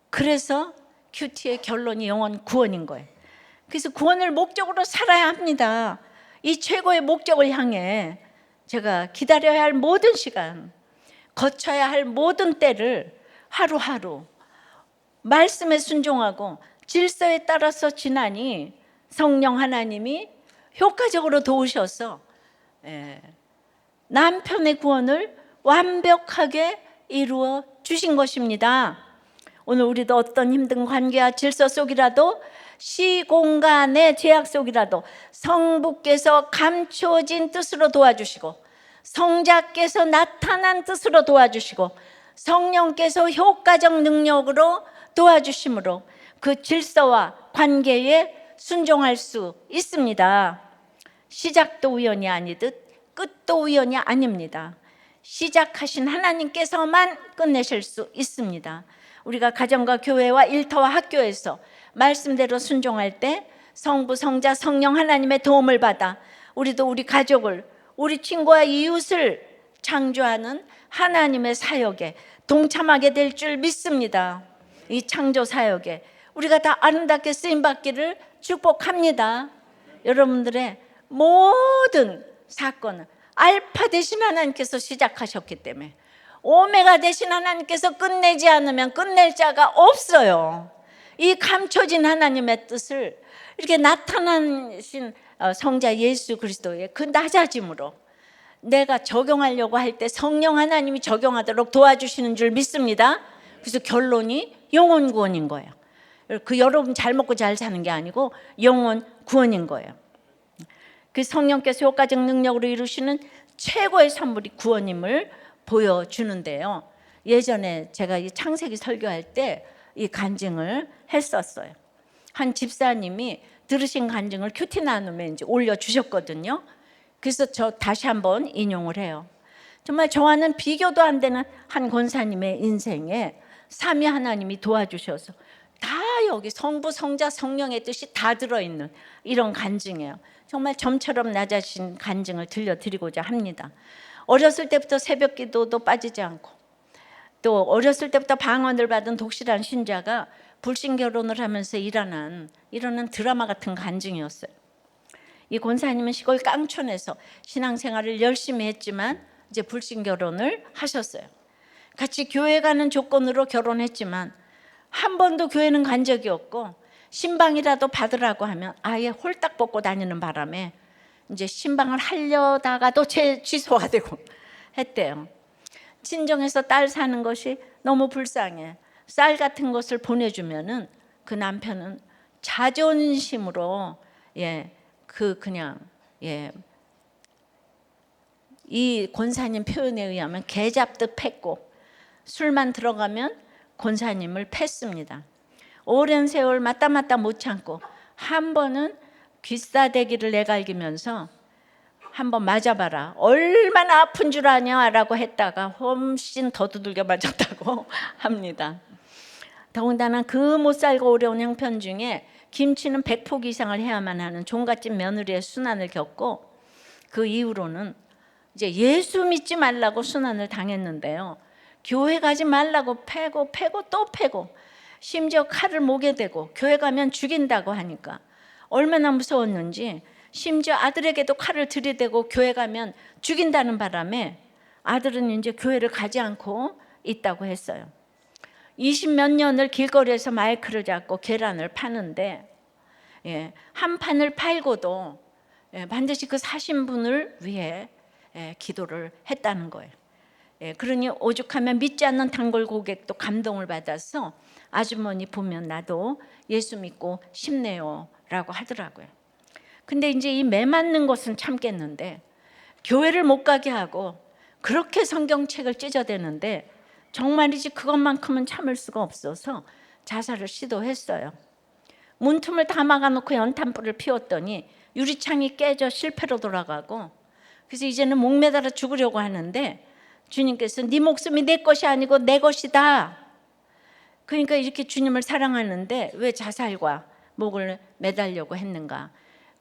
그래서 큐티의 결론이 영원 구원인 거예요. 그래서 구원을 목적으로 살아야 합니다. 이 최고의 목적을 향해 제가 기다려야 할 모든 시간, 거쳐야 할 모든 때를 하루하루 말씀에 순종하고 질서에 따라서 지나니 성령 하나님이 효과적으로 도우셔서 남편의 구원을 완벽하게 이루어 주신 것입니다. 오늘 우리도 어떤 힘든 관계와 질서 속이라도 시공간의 제약 속이라도 성부께서 감춰진 뜻으로 도와주시고 성자께서 나타난 뜻으로 도와주시고 성령께서 효과적 능력으로 도와주심으로 그 질서와 관계에 순종할 수 있습니다. 시작도 우연이 아니듯 끝도 우연이 아닙니다. 시작하신 하나님께서만 끝내실 수 있습니다. 우리가 가정과 교회와 일터와 학교에서 말씀대로 순종할 때 성부, 성자, 성령 하나님의 도움을 받아 우리도 우리 가족을, 우리 친구와 이웃을 창조하는 하나님의 사역에 동참하게 될 줄 믿습니다. 이 창조 사역에 우리가 다 아름답게 쓰임받기를 축복합니다. 여러분들의 모든 사건을 알파 되신 하나님께서 시작하셨기 때문에 오메가 되신 하나님께서 끝내지 않으면 끝낼 자가 없어요. 이 감춰진 하나님의 뜻을 이렇게 나타나신 성자 예수 그리스도의 그 낮아짐으로 내가 적용하려고 할 때 성령 하나님이 적용하도록 도와주시는 줄 믿습니다. 그래서 결론이 영혼 구원인 거예요. 그 여러분 잘 먹고 잘 사는 게 아니고 영혼 구원인 거예요. 그 성령께서 효과적 능력으로 이루시는 최고의 선물이 구원임을 보여주는데요. 예전에 제가 이 창세기 설교할 때 이 간증을 했었어요. 한 집사님이 들으신 간증을 큐티 나눔에 이제 올려주셨거든요. 그래서 저 다시 한번 인용을 해요. 정말 저와는 비교도 안 되는 한 권사님의 인생에 삼위 하나님이 도와주셔서 다 여기 성부, 성자, 성령의 뜻이 다 들어있는 이런 간증이에요. 정말 점처럼 낮아진 간증을 들려드리고자 합니다. 어렸을 때부터 새벽 기도도 빠지지 않고 또 어렸을 때부터 방언을 받은 독실한 신자가 불신 결혼을 하면서 일어난 드라마 같은 간증이었어요. 이 권사님은 시골 깡촌에서 신앙생활을 열심히 했지만 이제 불신 결혼을 하셨어요. 같이 교회 가는 조건으로 결혼했지만 한 번도 교회는 간 적이 없고 신방이라도 받으라고 하면 아예 홀딱 벗고 다니는 바람에 이제 신방을 하려다가도 취소가 되고 했대요. 친정에서 딸 사는 것이 너무 불쌍해. 쌀 같은 것을 보내주면은 그 남편은 자존심으로 이 권사님 표현에 의하면 개 잡듯 팼고 술만 들어가면 권사님을 팼습니다. 오랜 세월 맞다 못 참고 한 번은 귀싸대기를 내갈기면서 한번 맞아봐라. 얼마나 아픈 줄 아냐라고 했다가 훨씬 더 두들겨 맞았다고 합니다. 더군다나 그 못 살고 어려운 형편 중에 김치는 100포기 이상을 해야만 하는 종갓집 며느리의 순환을 겪고 그 이후로는 이제 예수 믿지 말라고 순환을 당했는데요. 교회 가지 말라고 패고 또 패고 심지어 칼을 목에 대고 교회 가면 죽인다고 하니까 얼마나 무서웠는지 심지어 아들에게도 칼을 들이대고 교회 가면 죽인다는 바람에 아들은 이제 교회를 가지 않고 있다고 했어요. 20몇 년을 길거리에서 마이크를 잡고 계란을 파는데 한 판을 팔고도 반드시 그 사신 분을 위해 기도를 했다는 거예요. 그러니 오죽하면 믿지 않는 단골 고객도 감동을 받아서 아주머니 보면 나도 예수 믿고 싶네요 라고 하더라고요. 근데 이제 이 매 맞는 것은 참겠는데 교회를 못 가게 하고 그렇게 성경책을 찢어대는데 정말이지 그것만큼은 참을 수가 없어서 자살을 시도했어요. 문틈을 다 막아놓고 연탄불을 피웠더니 유리창이 깨져 실패로 돌아가고, 그래서 이제는 목매달아 죽으려고 하는데 주님께서 네 목숨이 내 것이 아니고 내 것이다. 그러니까 이렇게 주님을 사랑하는데 왜 자살과 목을 매달려고 했는가.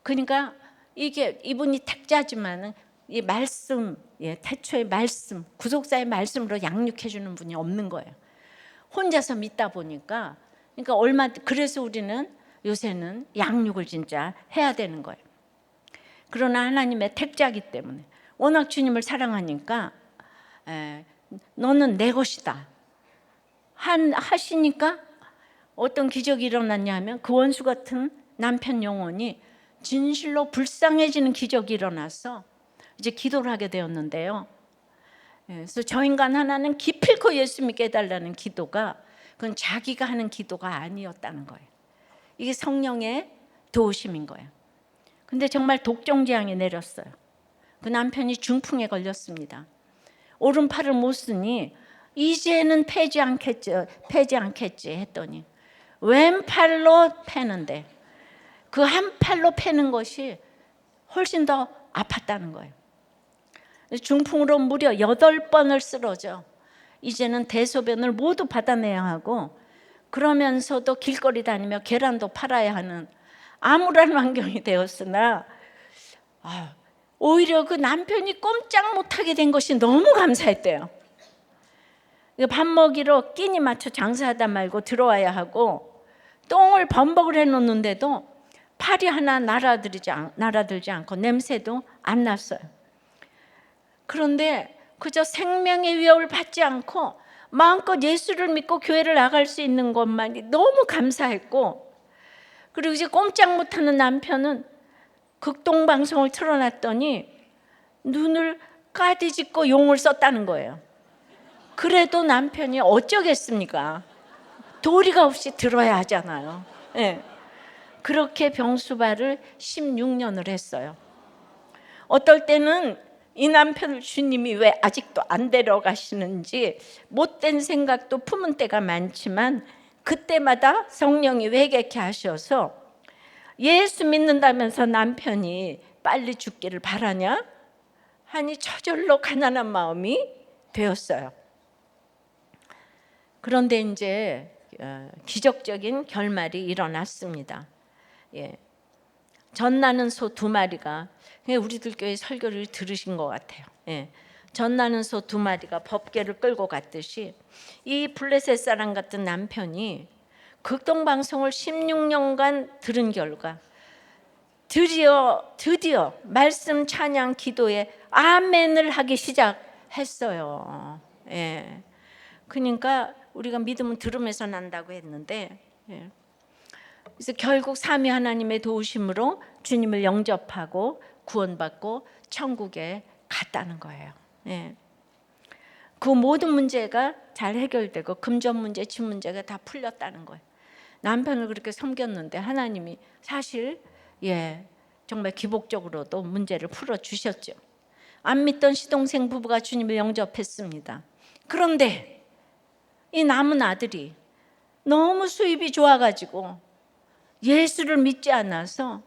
그러니까 이게 이분이 택자지만 이 말씀, 태초의 말씀, 구속사의 말씀으로 양육해 주는 분이 없는 거예요. 혼자서 믿다 보니까. 그러니까 그래서 우리는 요새는 양육을 진짜 해야 되는 거예요. 그러나 하나님의 택자이기 때문에 워낙 주님을 사랑하니까 너는 내 것이다 하시니까 어떤 기적이 일어났냐 하면 그 원수 같은 남편 영혼이 진실로 불쌍해지는 기적이 일어나서 이제 기도를 하게 되었는데요. 그래서 저 인간 하나는 기필코 예수 믿게 해달라는 기도가 그건 자기가 하는 기도가 아니었다는 거예요. 이게 성령의 도우심인 거예요. 근데 정말 독종재앙이 내렸어요. 그 남편이 중풍에 걸렸습니다. 오른팔을 못 쓰니 이제는 패지 않겠지 했더니 왼팔로 패는데 그 한 팔로 패는 것이 훨씬 더 아팠다는 거예요. 중풍으로 무려 8번을 쓰러져 이제는 대소변을 모두 받아내야 하고, 그러면서도 길거리 다니며 계란도 팔아야 하는 암울한 환경이 되었으나 오히려 그 남편이 꼼짝 못하게 된 것이 너무 감사했대요. 밥 먹이러 끼니 맞춰 장사하다 말고 들어와야 하고 똥을 범벅을 해놓는데도 팔이 하나 날아들지 않고 냄새도 안 났어요. 그런데 그저 생명의 위협을 받지 않고 마음껏 예수를 믿고 교회를 나갈 수 있는 것만이 너무 감사했고, 그리고 이제 꼼짝 못하는 남편은 극동방송을 틀어놨더니 눈을 까디짓고 용을 썼다는 거예요. 그래도 남편이 어쩌겠습니까? 도리가 없이 들어야 하잖아요. 그렇게 병수발을 16년을 했어요. 어떨 때는 이 남편을 주님이 왜 아직도 안 데려가시는지 못된 생각도 품은 때가 많지만 그때마다 성령이 회개케 하셔서 예수 믿는다면서 남편이 빨리 죽기를 바라냐 하니 저절로 가난한 마음이 되었어요. 그런데 이제 기적적인 결말이 일어났습니다. 젖나는 소 2마리가, 우리들 교회 설교를 들으신 것 같아요. 젖나는 소 2마리가 법궤를 끌고 갔듯이 이 블레셋 사람 같은 남편이 극동방송을 16년간 들은 결과 드디어 말씀 찬양 기도에 아멘을 하기 시작했어요. 그러니까 우리가 믿음은 들음에서 난다고 했는데, 그래서 결국 삼위 하나님의 도우심으로 주님을 영접하고 구원받고 천국에 갔다는 거예요. 그 모든 문제가 잘 해결되고 금전 문제, 집 문제가 다 풀렸다는 거예요. 남편을 그렇게 섬겼는데 하나님이 사실 정말 기복적으로도 문제를 풀어주셨죠. 안 믿던 시동생 부부가 주님을 영접했습니다. 그런데 이 남은 아들이 너무 수입이 좋아가지고 예수를 믿지 않아서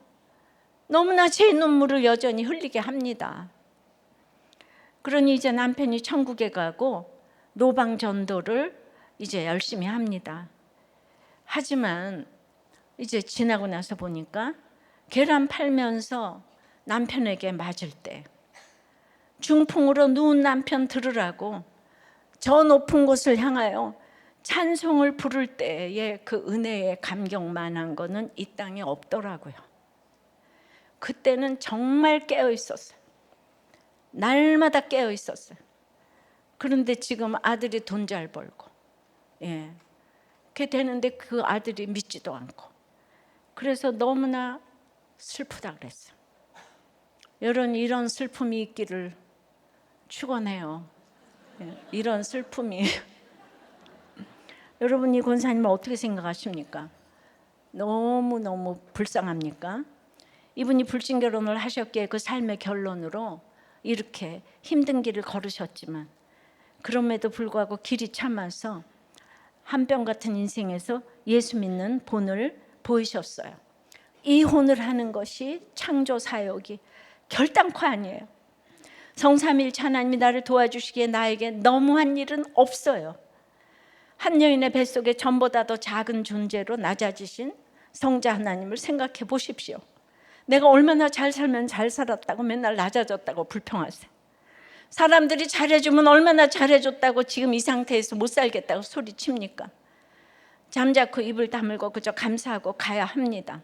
너무나 제 눈물을 여전히 흘리게 합니다. 그러니 이제 남편이 천국에 가고 노방 전도를 이제 열심히 합니다. 하지만 이제 지나고 나서 보니까 계란 팔면서 남편에게 맞을 때 중풍으로 누운 남편 들으라고 저 높은 곳을 향하여 찬송을 부를 때의 그 은혜의 감격만한 거는 이 땅에 없더라고요. 그때는 정말 깨어 있었어요. 날마다 깨어 있었어요. 그런데 지금 아들이 돈 잘 벌고, 그렇게 되는데 그 아들이 믿지도 않고, 그래서 너무나 슬프다 그랬어요. 이런 슬픔이 있기를 축원해요. 이런 슬픔이 여러분, 이 권사님을 어떻게 생각하십니까? 너무너무 불쌍합니까? 이분이 불신 결혼을 하셨기에 그 삶의 결론으로 이렇게 힘든 길을 걸으셨지만, 그럼에도 불구하고 길이 참아서 한뼘 같은 인생에서 예수 믿는 본을 보이셨어요. 이혼을 하는 것이 창조 사역이 결단코 아니에요. 성삼일체 하나님이 나를 도와주시기에 나에게 너무한 일은 없어요. 한 여인의 뱃속에 전보다 더 작은 존재로 낮아지신 성자 하나님을 생각해 보십시오. 내가 얼마나 잘 살면 잘 살았다고 맨날 낮아졌다고 불평하세요. 사람들이 잘해주면 얼마나 잘해줬다고 지금 이 상태에서 못 살겠다고 소리칩니까? 잠자코 입을 다물고 그저 감사하고 가야 합니다.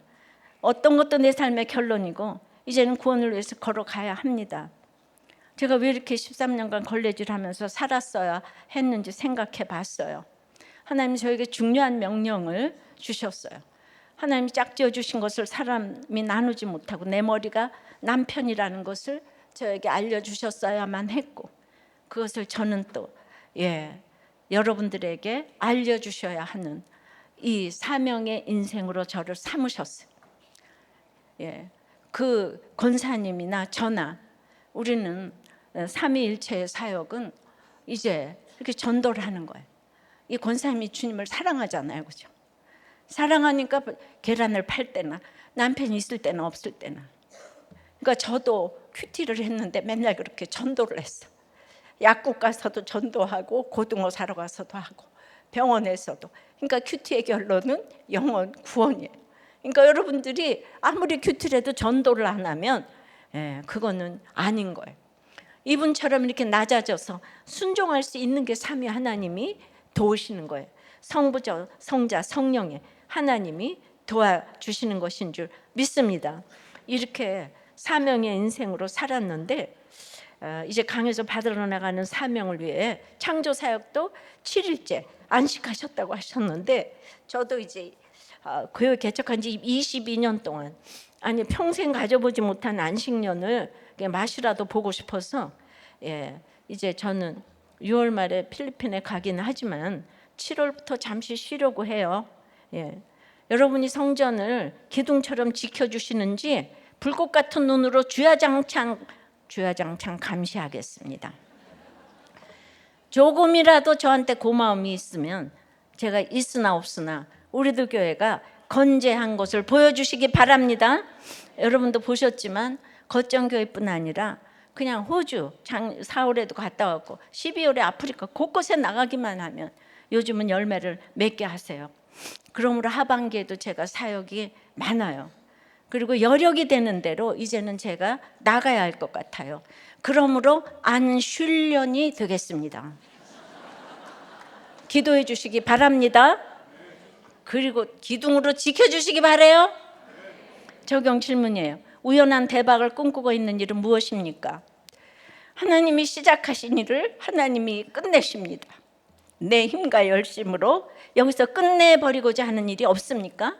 어떤 것도 내 삶의 결론이고 이제는 구원을 위해서 걸어가야 합니다. 제가 왜 이렇게 13년간 걸레질하면서 살았어야 했는지 생각해 봤어요. 하나님이 저에게 중요한 명령을 주셨어요. 하나님이 짝지어 주신 것을 사람이 나누지 못하고 내 머리가 남편이라는 것을 저에게 알려주셨어야만 했고, 그것을 저는 또 여러분들에게 알려주셔야 하는 이 사명의 인생으로 저를 삼으셨어요. 그 권사님이나 저나 우리는 삼위일체의 사역은 이제 이렇게 전도를 하는 거예요. 이 권사님이 주님을 사랑하잖아요, 그죠? 사랑하니까 계란을 팔 때나 남편이 있을 때나 없을 때나. 그러니까 저도 큐티를 했는데 맨날 그렇게 전도를 했어. 약국 가서도 전도하고 고등어 사러 가서도 하고 병원에서도. 그러니까 큐티의 결론은 영혼 구원이에요. 그러니까 여러분들이 아무리 큐티를 해도 전도를 안 하면 그거는 아닌 거예요. 이분처럼 이렇게 낮아져서 순종할 수 있는 게 삼위 하나님이 도우시는 거예요. 성부죠, 성자, 성령의 하나님이 도와주시는 것인 줄 믿습니다. 이렇게 사명의 인생으로 살았는데 이제 강에서 받으러 나가는 사명을 위해 창조 사역도 7일째 안식하셨다고 하셨는데, 저도 이제 교회 개척한 지 22년 동안, 아니 평생 가져보지 못한 안식년을 맛이라도 보고 싶어서 이제 저는 6월 말에 필리핀에 가긴 하지만 7월부터 잠시 쉬려고 해요. 여러분이 성전을 기둥처럼 지켜주시는지 불꽃 같은 눈으로 주야장창 감시하겠습니다. 조금이라도 저한테 고마움이 있으면 제가 있으나 없으나 우리들 교회가 건재한 것을 보여주시기 바랍니다. 여러분도 보셨지만 거정교회뿐 아니라 그냥 호주 4월에도 갔다 왔고 12월에 아프리카 곳곳에 나가기만 하면 요즘은 열매를 맺게 하세요. 그러므로 하반기에도 제가 사역이 많아요. 그리고 여력이 되는 대로 이제는 제가 나가야 할 것 같아요. 그러므로 안 쉴련이 되겠습니다. 기도해 주시기 바랍니다. 그리고 기둥으로 지켜주시기 바라요. 적용 질문이에요. 우연한 대박을 꿈꾸고 있는 일은 무엇입니까? 하나님이 시작하신 일을 하나님이 끝내십니다. 내 힘과 열심으로 여기서 끝내버리고자 하는 일이 없습니까?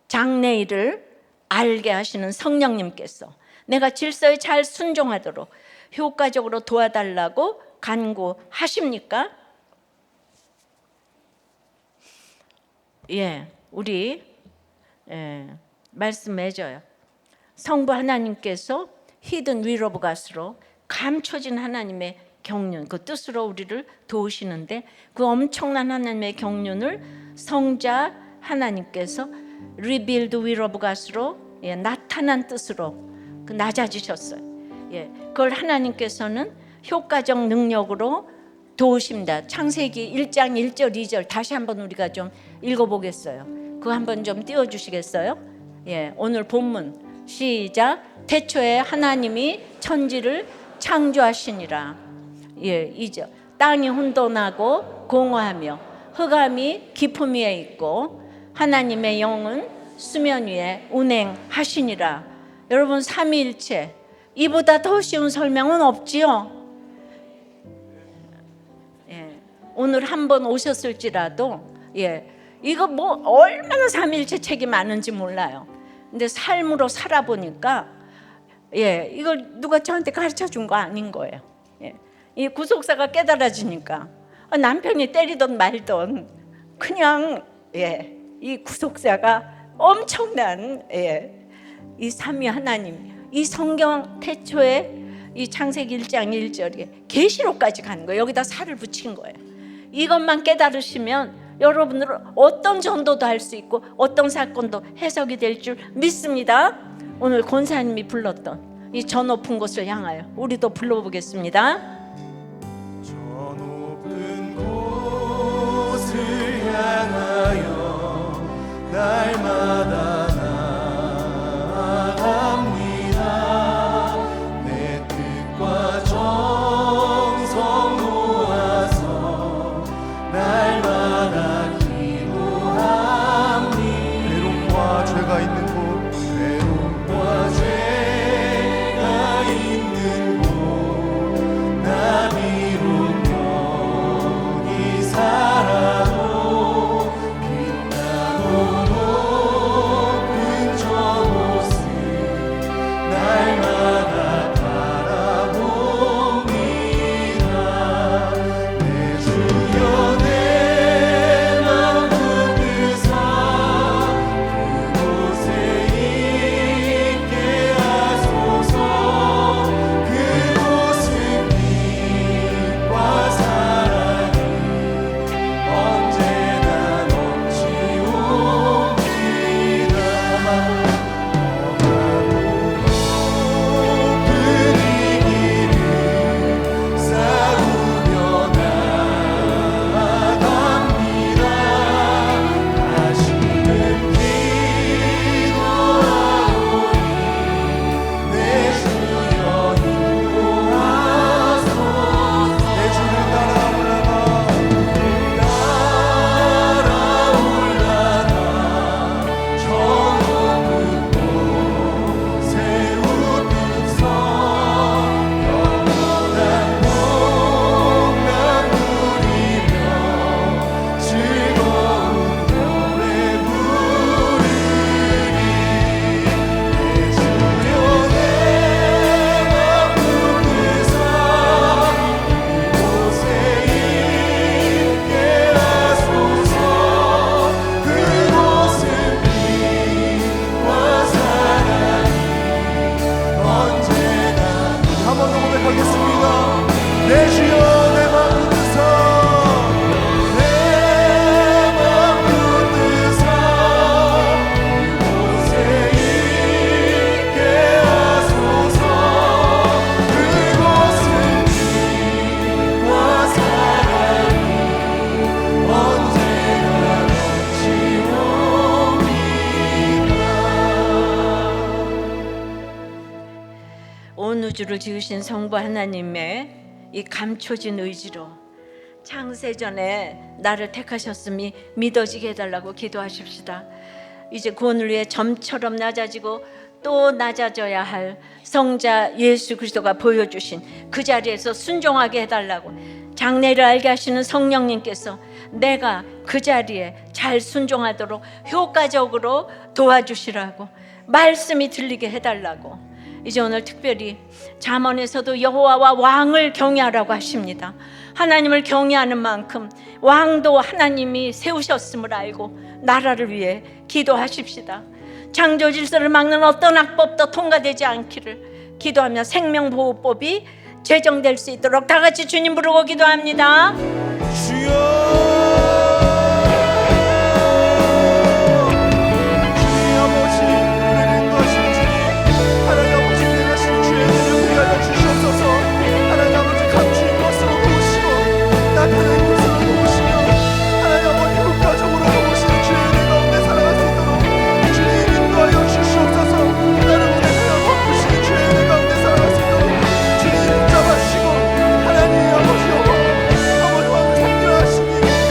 장래일을 알게 하시는 성령님께서 내가 질서에 잘 순종하도록 효과적으로 도와달라고 간구하십니까? 우리 말씀 맺어요. 성부 하나님께서 히든 윌 오브 갓으로 감춰진 하나님의 경륜, 그 뜻으로 우리를 도우시는데, 그 엄청난 하나님의 경륜을 성자 하나님께서 리빌드 윌 오브 갓으로 나타난 뜻으로 낮아지셨어요. 그걸 하나님께서는 효과적 능력으로 도우십니다. 창세기 1장 1절 2절 다시 한번 우리가 좀 읽어보겠어요. 그거 한번 좀 띄워주시겠어요? 오늘 본문 시작. 태초에 하나님이 천지를 창조하시니라. 2절. 땅이 혼돈하고 공허하며 흑암이 깊음 위에 있고 하나님의 영은 수면 위에 운행하시니라. 여러분 삼위일체 이보다 더 쉬운 설명은 없지요. 예, 오늘 한번 오셨을지라도 이거 뭐 얼마나 삼위일체 책이 많은지 몰라요. 근데 삶으로 살아보니까 이걸 누가 저한테 가르쳐 준 거 아닌 거예요. 이 구속사가 깨달아지니까 남편이 때리던 말던 그냥 이 구속사가 엄청난 이 삼위 하나님, 이 성경 태초에 이 창세기 1장 1절에 계시록까지 가는 거예요. 여기다 살을 붙인 거예요. 이것만 깨달으시면 여러분들은 어떤 전도도 할 수 있고 어떤 사건도 해석이 될 줄 믿습니다. 오늘 권사님이 불렀던 이 저 높은 곳을 향하여 우리도 불러보겠습니다. 저 높은 곳을 향하여 날마다 나아갑니다. 내 뜻과 정성 모아서 날마다 기도합니다. 괴로움과 죄가 있는 곳, 괴로움과 죄가 있는 곳, 나 비록 여기 살아도 빛나고 높은 저 곳을 날마다 바라봅니다. 내 주여 내 맘 붙드사 그곳에 있게 하소서. 그곳은 빛과 사랑이 언제나 넘치옵니다. 높은 이 길을 싸우며 나아갑니다. 다시는 기도하오니 내 주여 인도하소서. 내 주를 따라 올라가 저 높은 곳에 웃으며 영원한 복만 누리며 즐거운 노래 부르리. 내 주여 내 맘 붙드사 그곳에 있게 하소서. 그곳은 빛과 사랑이 언제나. 한 번 더 고백하겠습니다. 내 주여 내 맘 붙드사 내 맘 붙드사 그곳에 있게 하소서. 그곳은 빛과 사랑이 언제나 넘치옵니다. 온 우주를 지으신 성부 하나님의 이 감춰진 의지로 창세전에 나를 택하셨음이 믿어지게 해달라고 기도하십시다. 이제 구원을 위해 점처럼 낮아지고 또 낮아져야 할 성자 예수 그리스도가 보여주신 그 자리에서 순종하게 해달라고, 장래를 알게 하시는 성령님께서 내가 그 자리에 잘 순종하도록 효과적으로 도와주시라고, 말씀이 들리게 해달라고. 이제 오늘 특별히 잠언에서도 여호와와 왕을 경외하라고 하십니다. 하나님을 경외하는 만큼 왕도 하나님이 세우셨음을 알고 나라를 위해 기도하십시다. 창조 질서를 막는 어떤 악법도 통과되지 않기를 기도하며 생명보호법이 제정될 수 있도록 다 같이 주님 부르고 기도합니다. 주여 주님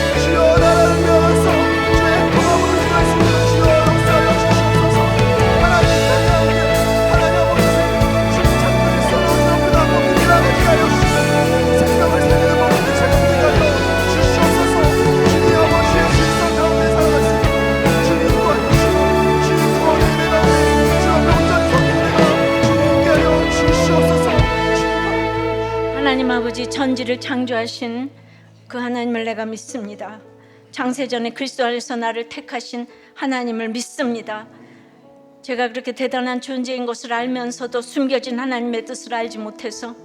천지를 창조하신 그 하나님을 내가 믿습니다. 창세전에 그리스도 안에서 나를 택하신 하나님을 믿습니다. 제가 그렇게 대단한 존재인 것을 알면서도 숨겨진 하나님의 뜻을 알지 못해서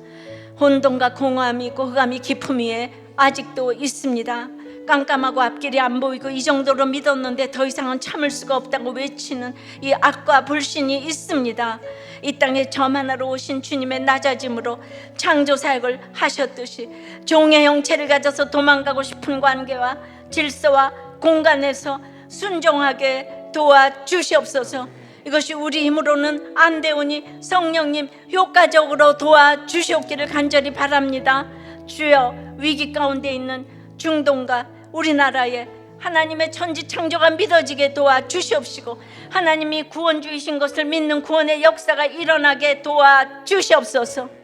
혼돈과 공허함이 있고 흑암이 깊음 위에 아직도 있습니다. 깜깜하고 앞길이 안 보이고 이 정도로 믿었는데 더 이상은 참을 수가 없다고 외치는 이 악과 불신이 있습니다. 이 땅에 점 하나로 오신 주님의 낮아짐으로 창조 사역을 하셨듯이 종의 형체를 가져서 도망가고 싶은 관계와 질서와 공간에서 순종하게 도와주시옵소서. 이것이 우리 힘으로는 안 되오니 성령님 효과적으로 도와주시옵기를 간절히 바랍니다. 주여, 위기 가운데 있는 중동과 우리나라에 하나님의 천지 창조가 믿어지게 도와주시옵시고 하나님이 구원주이신 것을 믿는 구원의 역사가 일어나게 도와주시옵소서.